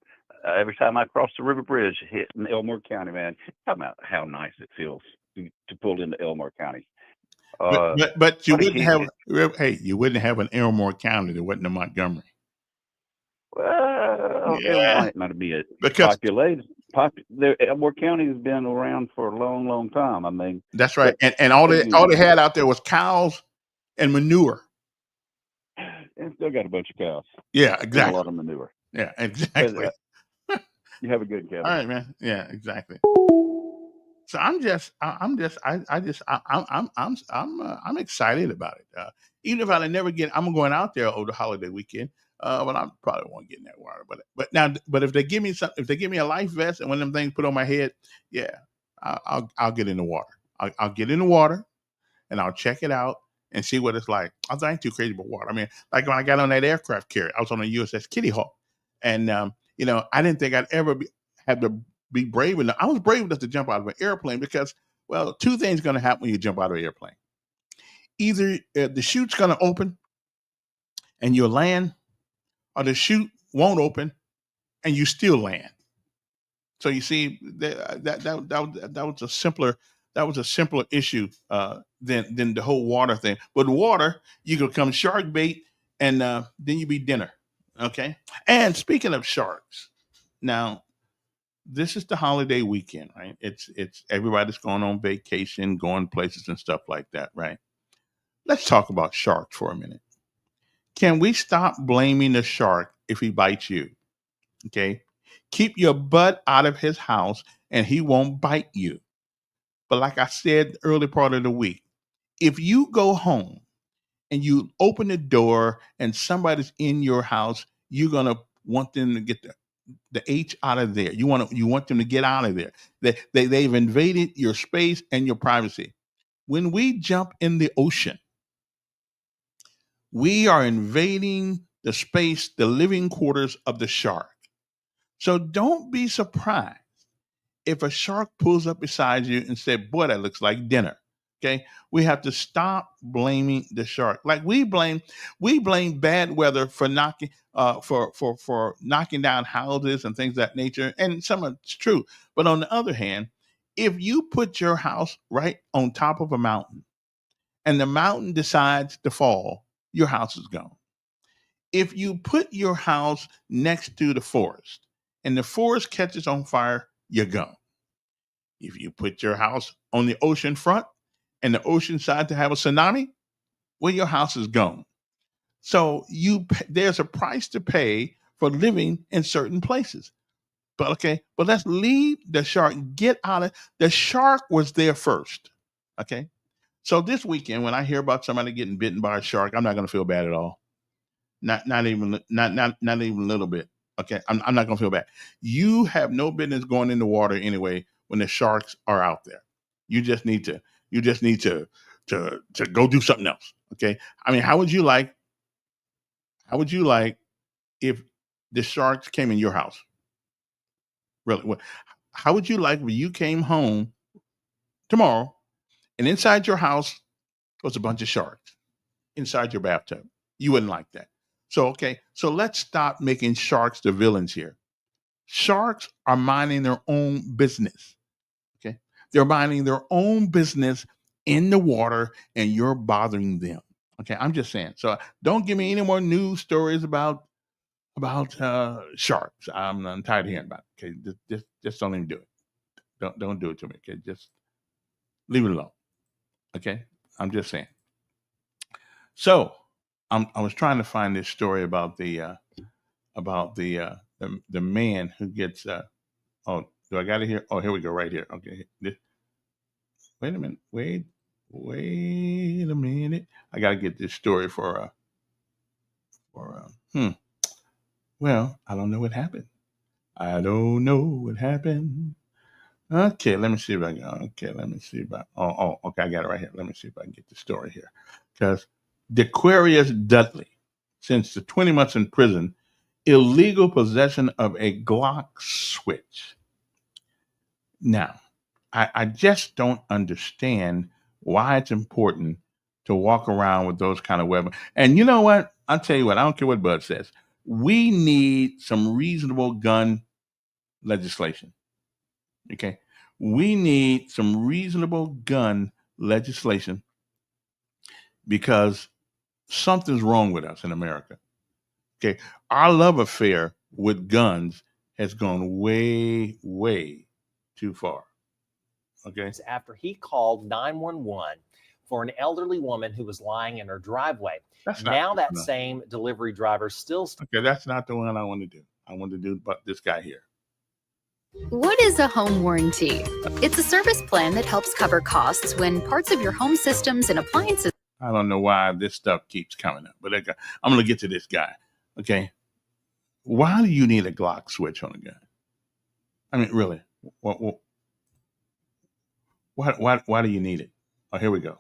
Every time I cross the river bridge in Elmore County, man, talk about how nice it feels to pull into Elmore County. But you wouldn't have. Hey, you wouldn't have an Elmore County that wasn't in Montgomery. Well, Yeah. it might be a Because- populated. Elmore County has been around for a long, long time. I mean, That's right. And all they had out there was cows and manure. and still got a bunch of cows. Yeah, And exactly. a lot of manure. Yeah, exactly. You have a good Kevin. All right, man. Yeah, exactly. So I'm excited about it. Even if I never I'm going out there over the holiday weekend, but I probably won't get in that water. But if they give me if they give me a life vest and one of them things put on my head, yeah, I'll get in the water. I'll get in the water, and I'll check it out and see what it's like. I ain't too crazy about water. I mean, like when I got on that aircraft carrier, I was on the USS Kitty Hawk, and I didn't think I'd ever have to be brave enough. I was brave enough to jump out of an airplane because, well, two things going to happen when you jump out of an airplane. Either the chute's going to open and you'll land, or the chute won't open and you still land. So you see, that was a simpler issue than the whole water thing. But water, you could come shark bait, and then you be dinner. Okay. And speaking of sharks, now this is the holiday weekend, right? It's everybody's going on vacation, going places and stuff like that, right? Let's talk about sharks for a minute. Can we stop blaming the shark if he bites you? Okay. Keep your butt out of his house and he won't bite you. But like I said early part of the week, if you go home and you open the door and somebody's in your house, you're going to want them to get the H out of there. You want them to get out of there. They've invaded your space and your privacy. When we jump in the ocean, we are invading the space, the living quarters of the shark. So don't be surprised if a shark pulls up beside you and said, "Boy, that looks like dinner." Okay, we have to stop blaming the shark. Like we blame bad weather for knocking for knocking down houses and things of that nature, and some of it's true. But on the other hand, if you put your house right on top of a mountain, and the mountain decides to fall, your house is gone. If you put your house next to the forest, and the forest catches on fire, you're gone. If you put your house on the ocean front, and the ocean side to have a tsunami, well, your house is gone. So there's a price to pay for living in certain places. But let's leave the shark. Get out of the shark was there first. Okay. So this weekend, when I hear about somebody getting bitten by a shark, I'm not going to feel bad at all. Not even a little bit. Okay. I'm not going to feel bad. You have no business going in the water anyway when the sharks are out there. You just need to go do something else. Okay. I mean, how would you like if the sharks came in your house? Really? How would you like if you came home tomorrow and inside your house was a bunch of sharks inside your bathtub. You wouldn't like that. So, okay, so let's stop making sharks the villains here. Sharks are minding their own business. Okay, they're minding their own business in the water, and you're bothering them. Okay, I'm just saying. So don't give me any more news stories about sharks. I'm tired of hearing about it. Okay, just don't even do it. Don't do it to me. Okay, just leave it alone. Okay, I'm just saying. So I was trying to find this story about the man who gets. Oh, do I got it here? Oh, here we go, right here. Okay, wait a minute. Wait a minute. I got to get this story for Well, I don't know what happened. I don't know what happened. Okay, let me see if I can. Okay, let me see if I. Okay, I got it right here. Let me see if I can get the story here. Because Dequarius Dudley, sentenced to 20 months in prison, illegal possession of a Glock switch. Now, I just don't understand why it's important to walk around with those kind of weapons. And you know what? I'll tell you what. I don't care what Bud says. We need some reasonable gun legislation. Okay? We need some reasonable gun legislation because something's wrong with us in America. Okay? Our love affair with guns has gone way, way too far. Okay? After he called 911 for an elderly woman who was lying in her driveway. That same delivery driver still... Okay, that's not the one I want to do. I want to do this guy here. What is a home warranty? It's a service plan that helps cover costs when parts of your home systems and appliances... I don't know why this stuff keeps coming up, but I'm going to get to this guy. Okay? Why do you need a Glock switch on a gun? I mean, really? Why do you need it? Oh, here we go.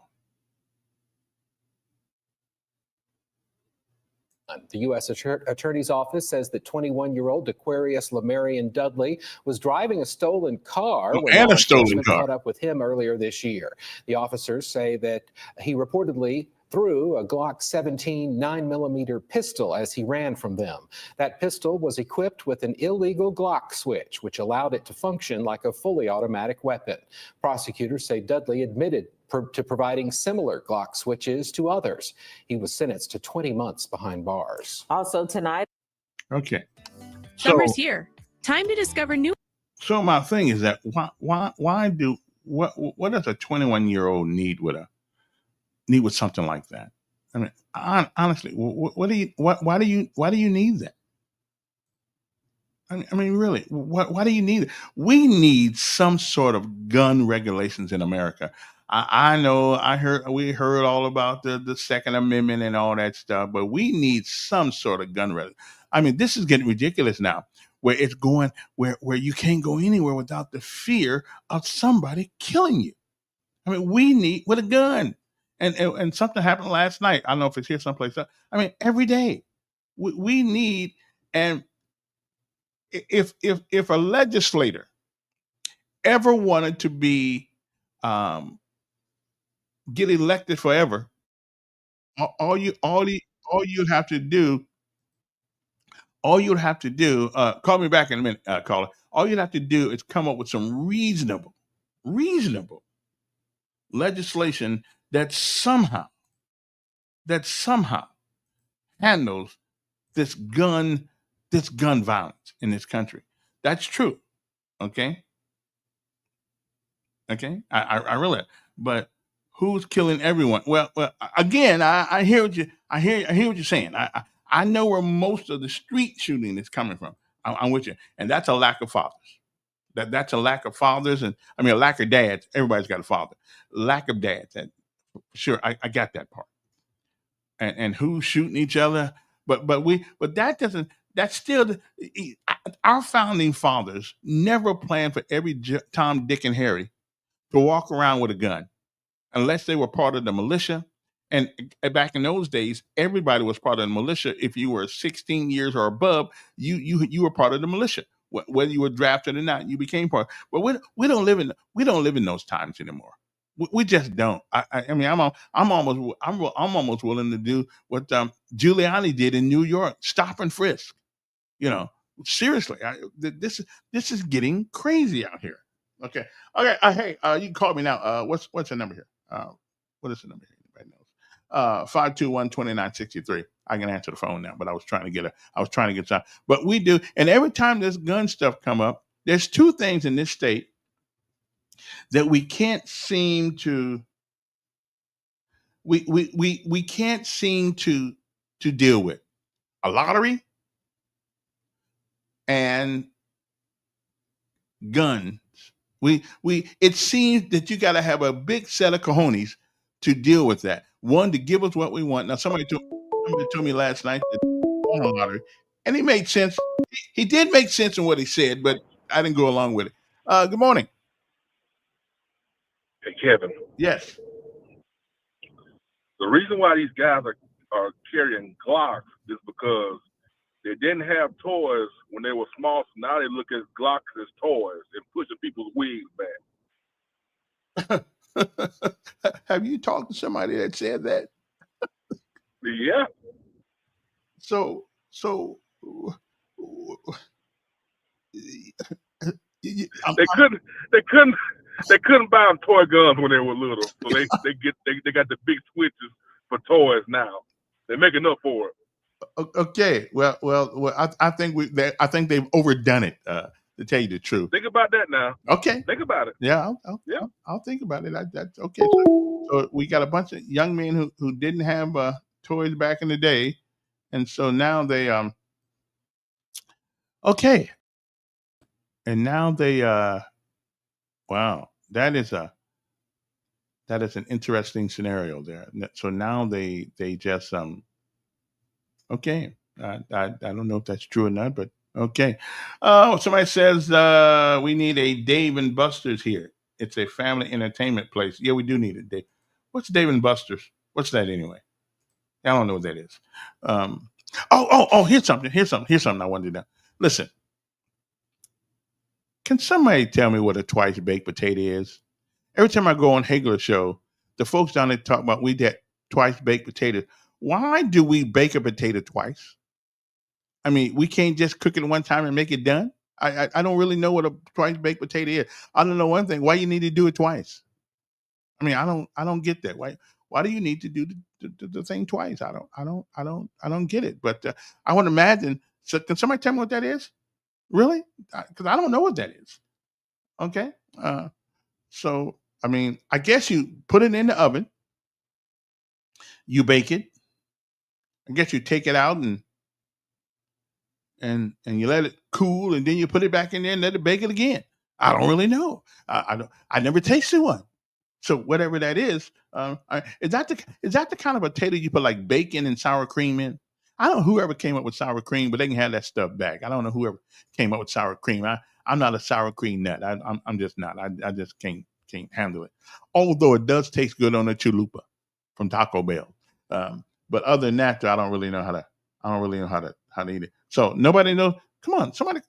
The U.S. Attorney's Office says that 21-year-old Dequarius Lamarion Dudley was driving a stolen car when a stolen car caught up with him earlier this year. The officers say that he reportedly threw a Glock 17 9mm pistol as he ran from them. That pistol was equipped with an illegal Glock switch, which allowed it to function like a fully automatic weapon. Prosecutors say Dudley admitted to providing similar Glock switches to others. He was sentenced to 20 months behind bars. Also tonight. Okay. Summer's here. Time to discover new. So my thing is that why do what does a 21-year-old need with something like that? I mean, honestly, why do you need that? I mean, really, why do you need it? We need some sort of gun regulations in America. I know we heard all about the Second Amendment and all that stuff, but we need some sort of gun regulation. I mean, this is getting ridiculous now, where it's going where you can't go anywhere without the fear of somebody killing you. I mean, we need with a gun. And something happened last night. I don't know if it's here someplace else. I mean, every day we need, and if a legislator ever wanted to be get elected forever, all you'd have to do, call me back in a minute, caller. All you'd have to do is come up with some reasonable legislation that somehow handles this gun violence in this country. That's true. Okay. I realize, but who's killing everyone? Well, again, I hear what you're saying. I know where most of the street shooting is coming from. I'm with you, and that's a lack of fathers. That's a lack of fathers, and I mean a lack of dads. Everybody's got a father. Lack of dads. And sure, I got that part. And who's shooting each other? But that doesn't. That's still our founding fathers never planned for every Tom, Dick, and Harry to walk around with a gun, unless they were part of the militia. And back in those days, everybody was part of the militia. If you were 16 years or above, you were part of the militia. Whether you were drafted or not, you became part. But we don't live in those times anymore. We just don't. I mean, I'm almost willing to do what Giuliani did in New York, stop and frisk. You know, seriously, this is getting crazy out here. Okay, okay. Hey, you can call me now. What's the number here? What is the number here? Anybody knows? 521-2963. I can answer the phone now, but I was trying to get some. But we do, and every time this gun stuff come up, there's two things in this state that we can't seem to we can't seem to deal with: a lottery and guns. We it seems that you got to have a big set of cojones to deal with that. One, to give us what we want. Now somebody told me last night that won a lottery, and he made sense. He did make sense in what he said, but I didn't go along with it. Good morning. Hey, Kevin. Yes. The reason why these guys are carrying Glocks is because they didn't have toys when they were small, so now they look at Glocks as toys and pushing people's wigs back. Have you talked to somebody that said that? Yeah. So they couldn't buy them toy guns when they were little, so they got the big switches for toys now. They're making up for it. Okay, well, I think they've overdone it. To tell you the truth, think about that now. Okay, think about it. Yeah, I'll think about it. That's okay. So we got a bunch of young men who didn't have toys back in the day, and so now they okay, and now they wow, that is an interesting scenario there. So now they just okay. I don't know if that's true or not, but okay. Somebody says we need a Dave and Buster's here. It's a family entertainment place. Yeah, we do need it, Dave. What's Dave and Buster's? What's that anyway? I don't know what that is. Here's something I wanted to know. Listen, can somebody tell me what a twice baked potato is? Every time I go on Hagler Show, the folks down there talk about we get twice baked potatoes. Why do we bake a potato twice? I mean, we can't just cook it one time and make it done. I don't really know what a twice baked potato is. I don't know one thing. Why you need to do it twice? I mean, I don't get that. Why do you need to do the thing twice? I don't get it. But I would imagine. So can somebody tell me what that is? Really? Because I don't know what that is. Okay. So I mean, I guess you put it in the oven, you bake it. I guess you take it out and you let it cool, and then you put it back in there and let it bake it again. I don't really know. I never tasted one. So whatever that is that the kind of potato you put like bacon and sour cream in? I don't know whoever came up with sour cream, but they can have that stuff back. I don't know whoever came up with sour cream. I'm not a sour cream nut. I'm just not. I just can't handle it. Although it does taste good on a chalupa from Taco Bell. But other than that, I don't really know how to eat it. So nobody knows. Come on, somebody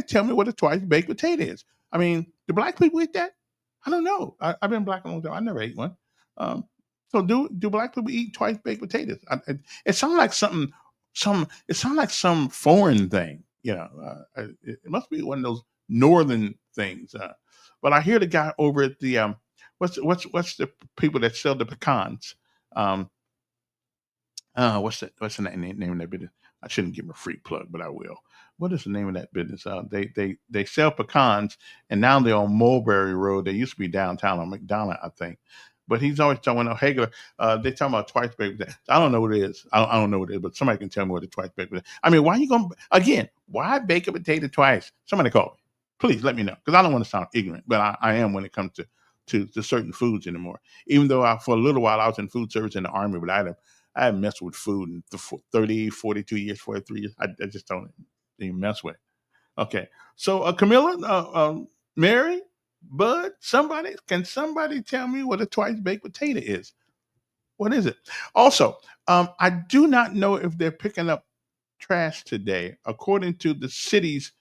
tell me what a twice baked potato is. I mean, do black people eat that? I don't know. I've been black a long time. I never ate one. So do black people eat twice baked potatoes? It sounds like it sounds like some foreign thing. You know, it must be one of those northern things. But I hear the guy over at the what's the people that sell the pecans? What's the name of that business? I shouldn't give him a free plug, but I will. What is the name of that business? They sell pecans, and now they're on Mulberry Road. They used to be downtown on McDonough, I think. But he's always talking about Hagler. They talking about twice baked potato. I don't know what it is. I don't know what it is, but somebody can tell me what a twice baked potato. I mean, why bake a potato twice? Somebody call me. Please let me know, because I don't want to sound ignorant, but I am when it comes to certain foods anymore. Even though for a little while I was in food service in the Army, but I haven't messed with food in 30, 42 years, 43 years. I just don't even mess with it. Okay. So Camilla, Mary, Bud, can somebody tell me what a twice baked potato is? What is it? Also, I do not know if they're picking up trash today. According to the city's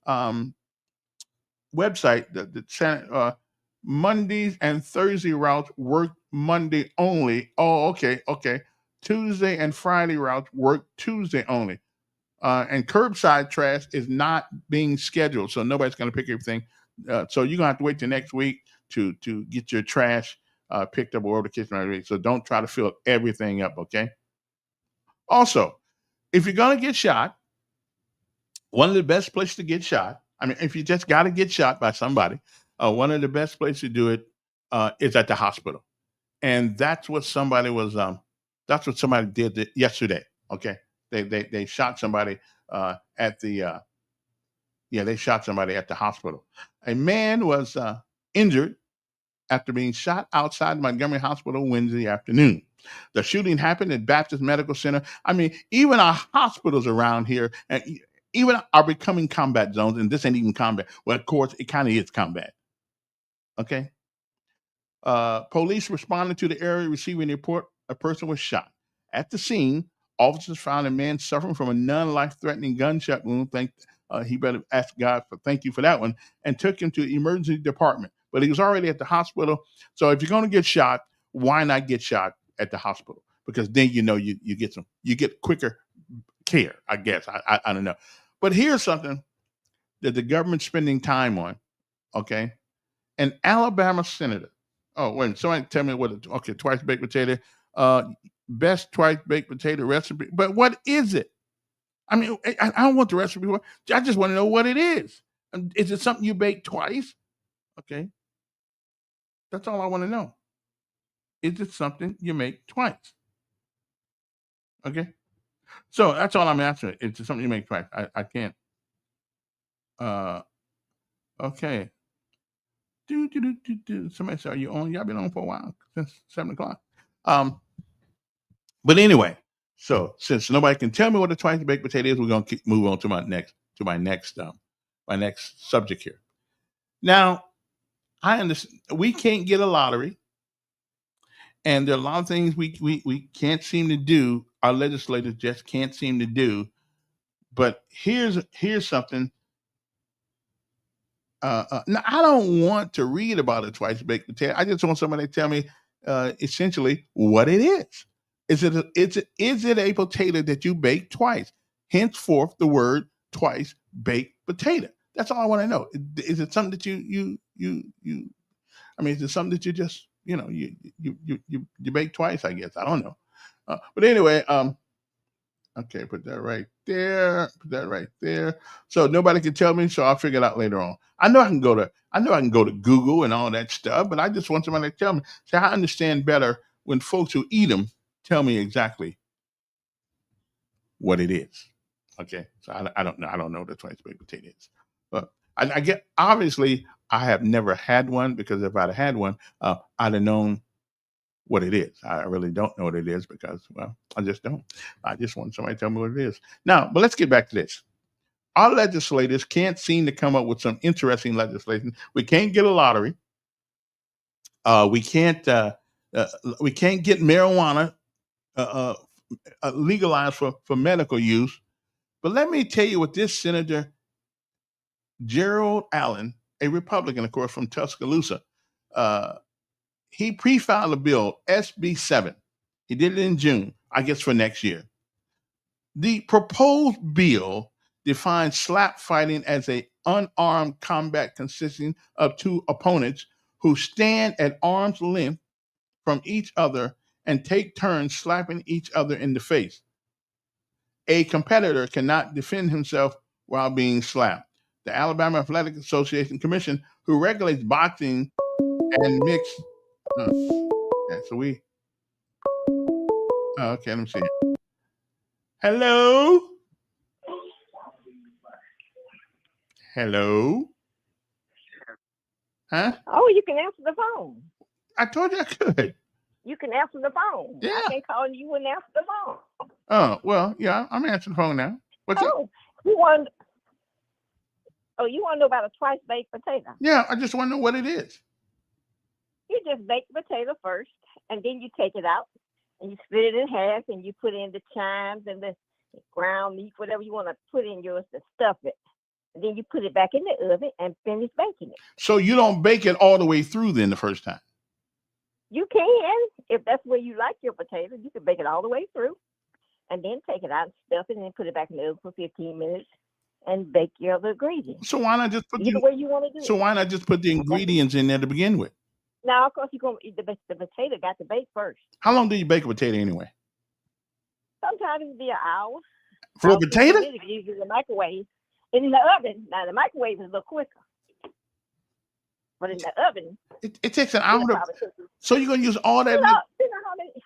website, the Mondays and Thursday routes work Monday only. Oh, okay. Tuesday and Friday routes work Tuesday only. And curbside trash is not being scheduled, so nobody's going to pick everything. So you're going to have to wait till next week to get your trash picked up or the kitchen ready. So don't try to fill everything up, okay? Also, if you're going to get shot, one of the best places to get shot, I mean, if you just got to get shot by somebody, one of the best places to do it is at the hospital. And that's what somebody did yesterday, okay? They shot somebody they shot somebody at the hospital. A man was injured after being shot outside Montgomery Hospital Wednesday afternoon. The shooting happened at Baptist Medical Center. I mean, even our hospitals around here, and even are becoming combat zones, and this ain't even combat. Well, of course, it kind of is combat. Okay. Police responded to the area, receiving a report a person was shot. At the scene, officers found a man suffering from a non-life-threatening gunshot wound. He better ask God thank you for that one, and took him to the emergency department. But he was already at the hospital. So if you're going to get shot, why not get shot at the hospital? Because then you get quicker care, I guess. I don't know. But here's something that the government's spending time on. Okay, an Alabama senator. Oh, wait, somebody tell me twice baked potato. Best twice baked potato recipe. But what is it? I mean, I don't want the recipe. I just want to know what it is. Is it something you bake twice? Okay. That's all I want to know. Is it something you make twice? Okay. So that's all I'm asking. Is it something you make twice? I can't. Okay. Somebody said, are you on? Y'all been on for a while, since 7 o'clock. But anyway, so since nobody can tell me what a twice baked potato is, we're gonna move on to my next subject here. Now, I understand we can't get a lottery, and there are a lot of things we can't seem to do. Our legislators just can't seem to do. But here's something. Now, I don't want to read about a twice baked potato. I just want somebody to tell me essentially what it is. Is it a potato that you bake twice? Henceforth, the word twice baked potato. That's all I want to know. Is it something that you I mean, is it something that you just you bake twice? I guess I don't know. But anyway, okay, put that right there. Put that right there. So nobody can tell me, so I'll figure it out later on. I know I can go to Google and all that stuff, but I just want somebody to tell me. So I understand better when folks who eat them tell me exactly what it is. Okay, so I don't know. I don't know what the twice baked potato is. But I get, obviously I have never had one, because if I'd have had one, I'd have known what it is. I really don't know what it is because, well, I just don't. I just want somebody to tell me what it is. Now, but let's get back to this. Our legislators can't seem to come up with some interesting legislation. We can't get a lottery. We can't get marijuana legalized for medical use. But let me tell you what this Senator Gerald Allen, a Republican, of course, from Tuscaloosa, he pre-filed a bill, SB 7. He did it in June, I guess for next year. The proposed bill defines slap fighting as an unarmed combat consisting of two opponents who stand at arm's length from each other and take turns slapping each other in the face. A competitor cannot defend himself while being slapped. The Alabama Athletic Association Commission, who regulates boxing and mixed. Okay, so okay, let me see. Hello? Hello? Huh? Oh, you can answer the phone. I told you I could. You can answer the phone. Yeah. I can call you and answer the phone. Oh, well, yeah, I'm answering the phone now. What's up? You want to know about a twice baked potato? Yeah, I just want to know what it is. You just bake the potato first, and then you take it out, and you split it in half, and you put in the chimes and the ground meat, whatever you want to put in yours to stuff it. Then you put it back in the oven and finish baking it. So you don't bake it all the way through then the first time? You can, if that's where you like your potatoes. You can bake it all the way through, and then take it out and stuff it, and then put it back in the oven for 15 minutes and bake your other ingredients. So why not just put Either way you want to do So it. why not just put the ingredients in there to begin with? Now, of course, you're gonna eat the potato got to bake first. How long do you bake a potato anyway? Sometimes it'll be an hour. For a potato? Usually the microwave. In the oven. Now the microwave is a little quicker. But in the oven, It takes an hour to, so you're gonna use all that.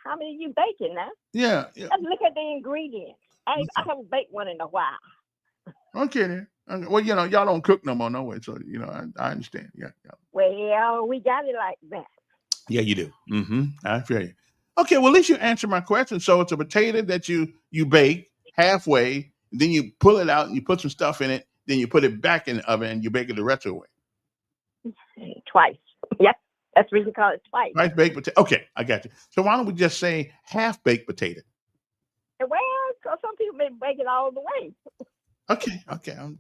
how many you baking now? Yeah. Let's look at the ingredients. I haven't baked one in a while. Okay then. Well, y'all don't cook no more, no way. So I understand. Yeah. Well, we got it like that. Yeah, you do. I feel you. Okay, well, at least you answered my question. So it's a potato that you bake halfway, then you pull it out and you put some stuff in it, then you put it back in the oven and you bake it the rest of the way. Twice. Yep. That's the reason we call it twice. Twice baked potato. Okay, I got you. So why don't we just say half baked potato? Well, 'cause some people may bake it all the way. Okay.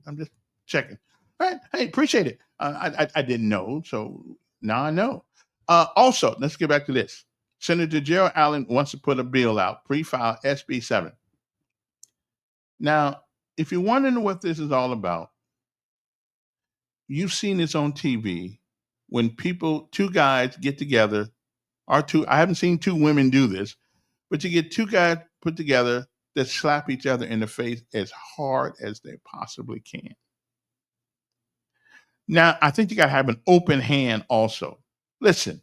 I'm just checking. All right. Hey, appreciate it. I didn't know, so now I know. Also, let's get back to this. Senator Gerald Allen wants to put a bill out, pre-file SB 7. Now, if you're wondering what this is all about, you've seen this on TV when two guys get together, I haven't seen two women do this, but you get two guys put together that slap each other in the face as hard as they possibly can. Now, I think you got to have an open hand also. Listen,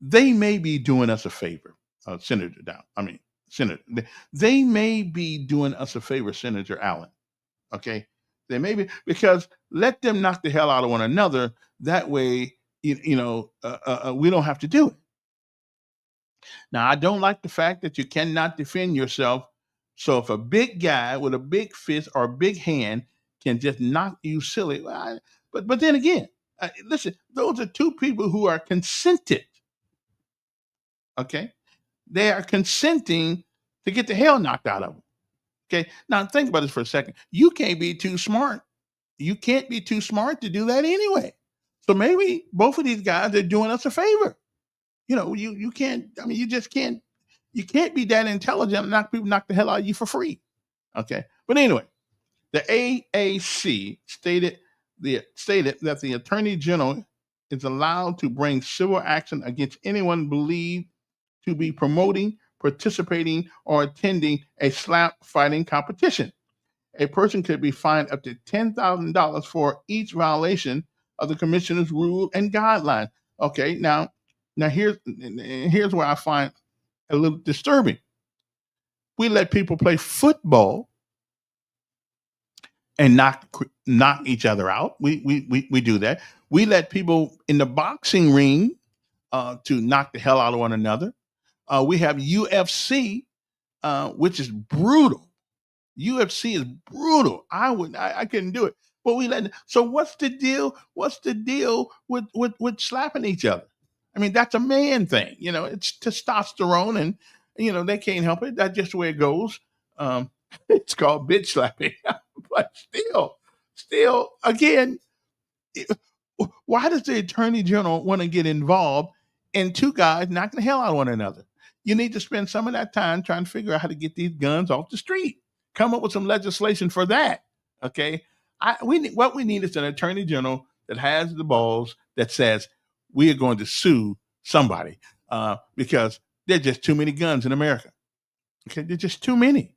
they may be doing us a favor, Senator. They may be doing us a favor, Senator Allen. Okay? They may be, because let them knock the hell out of one another. That way, we don't have to do it. Now, I don't like the fact that you cannot defend yourself. So if a big guy with a big fist or a big hand can just knock you silly, but then again, listen, those are two people who are consented. Okay, they are consenting to get the hell knocked out of them. Okay, now think about this for a second. You can't be too smart. You can't be too smart to do that anyway. So maybe both of these guys are doing us a favor. You can't. I mean, you just can't. You can't be that intelligent and knock the hell out of you for free. Okay, but anyway, the AAC stated that the Attorney General is allowed to bring civil action against anyone believed to be promoting, participating, or attending a slap fighting competition. A person could be fined up to $10,000 for each violation of the commissioner's rule and guidelines. Okay, now here's where I find a little disturbing. We let people play football and knock each other out. We do that. We let people in the boxing ring to knock the hell out of one another. We have UFC, which is brutal. UFC is brutal. I couldn't do it. But so what's the deal? What's the deal with slapping each other? I mean, that's a man thing. It's testosterone, and they can't help it. That's just the way it goes. It's called bitch slapping. But still, again, why does the Attorney General want to get involved in two guys knocking the hell out of one another? You need to spend some of that time trying to figure out how to get these guns off the street. Come up with some legislation for that. Okay. What we need is an Attorney General that has the balls that says we are going to sue somebody because there are just too many guns in America. Okay. There's just too many.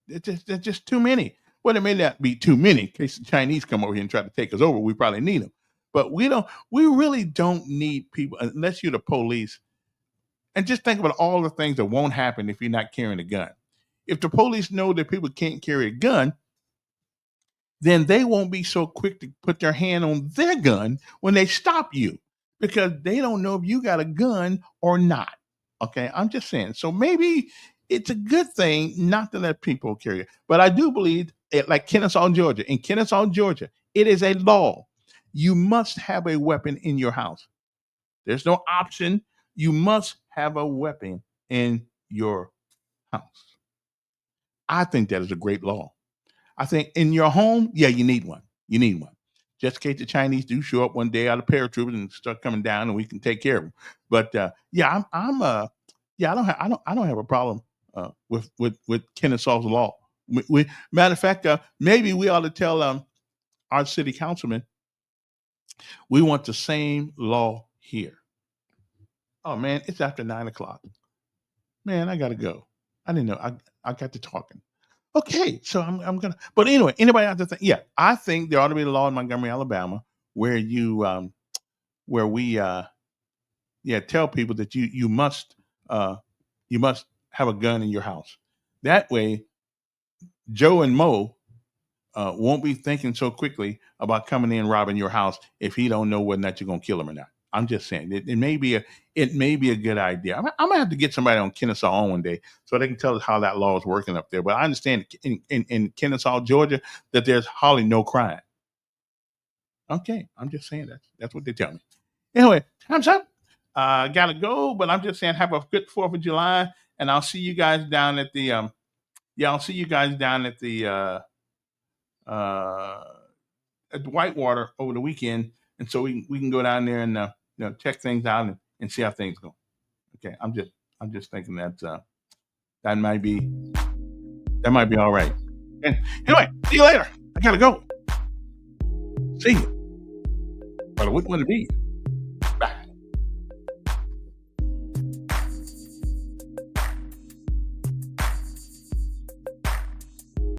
There's just too many. Well, there may not be too many. In case the Chinese come over here and try to take us over, we probably need them. But we really don't need people unless you're the police. And just think about all the things that won't happen if you're not carrying a gun. If the police know that people can't carry a gun, then they won't be so quick to put their hand on their gun when they stop you because they don't know if you got a gun or not. Okay, I'm just saying. So maybe it's a good thing not to let people carry it. But I do believe, like Kennesaw, Georgia. In Kennesaw, Georgia, it is a law. You must have a weapon in your house. There's no option. You must have a weapon in your house. I think that is a great law. I think in your home, yeah, you need one. You need one. Just in case the Chinese do show up one day out of paratroopers and start coming down, and we can take care of them. But yeah, I don't have a problem with Kennesaw's law. Matter of fact, maybe we ought to tell our city councilman we want the same law here. Oh man, it's after 9:00. Man, I gotta go. I didn't know. I got to talking. Okay, so I'm gonna. But anyway, anybody out there think? Yeah, I think there ought to be a law in Montgomery, Alabama, where we tell people that you must have a gun in your house. That way, Joe and Mo won't be thinking so quickly about coming in robbing your house if he don't know whether or not you're gonna kill him or not. I'm just saying it may be a good idea. I'm gonna have to get somebody on Kennesaw on one day so they can tell us how that law is working up there. But I understand in Kennesaw, Georgia, that there's hardly no crime. Okay, I'm just saying that's what they tell me. Anyway, time's up. Gotta go, but I'm just saying have a good 4th of July, and I'll see you guys down at the at Whitewater over the weekend, and so we can go down there and check things out and see how things go. Okay, I'm just thinking that might be all right. And anyway, see you later. I gotta go. See you. But I wouldn't want to be.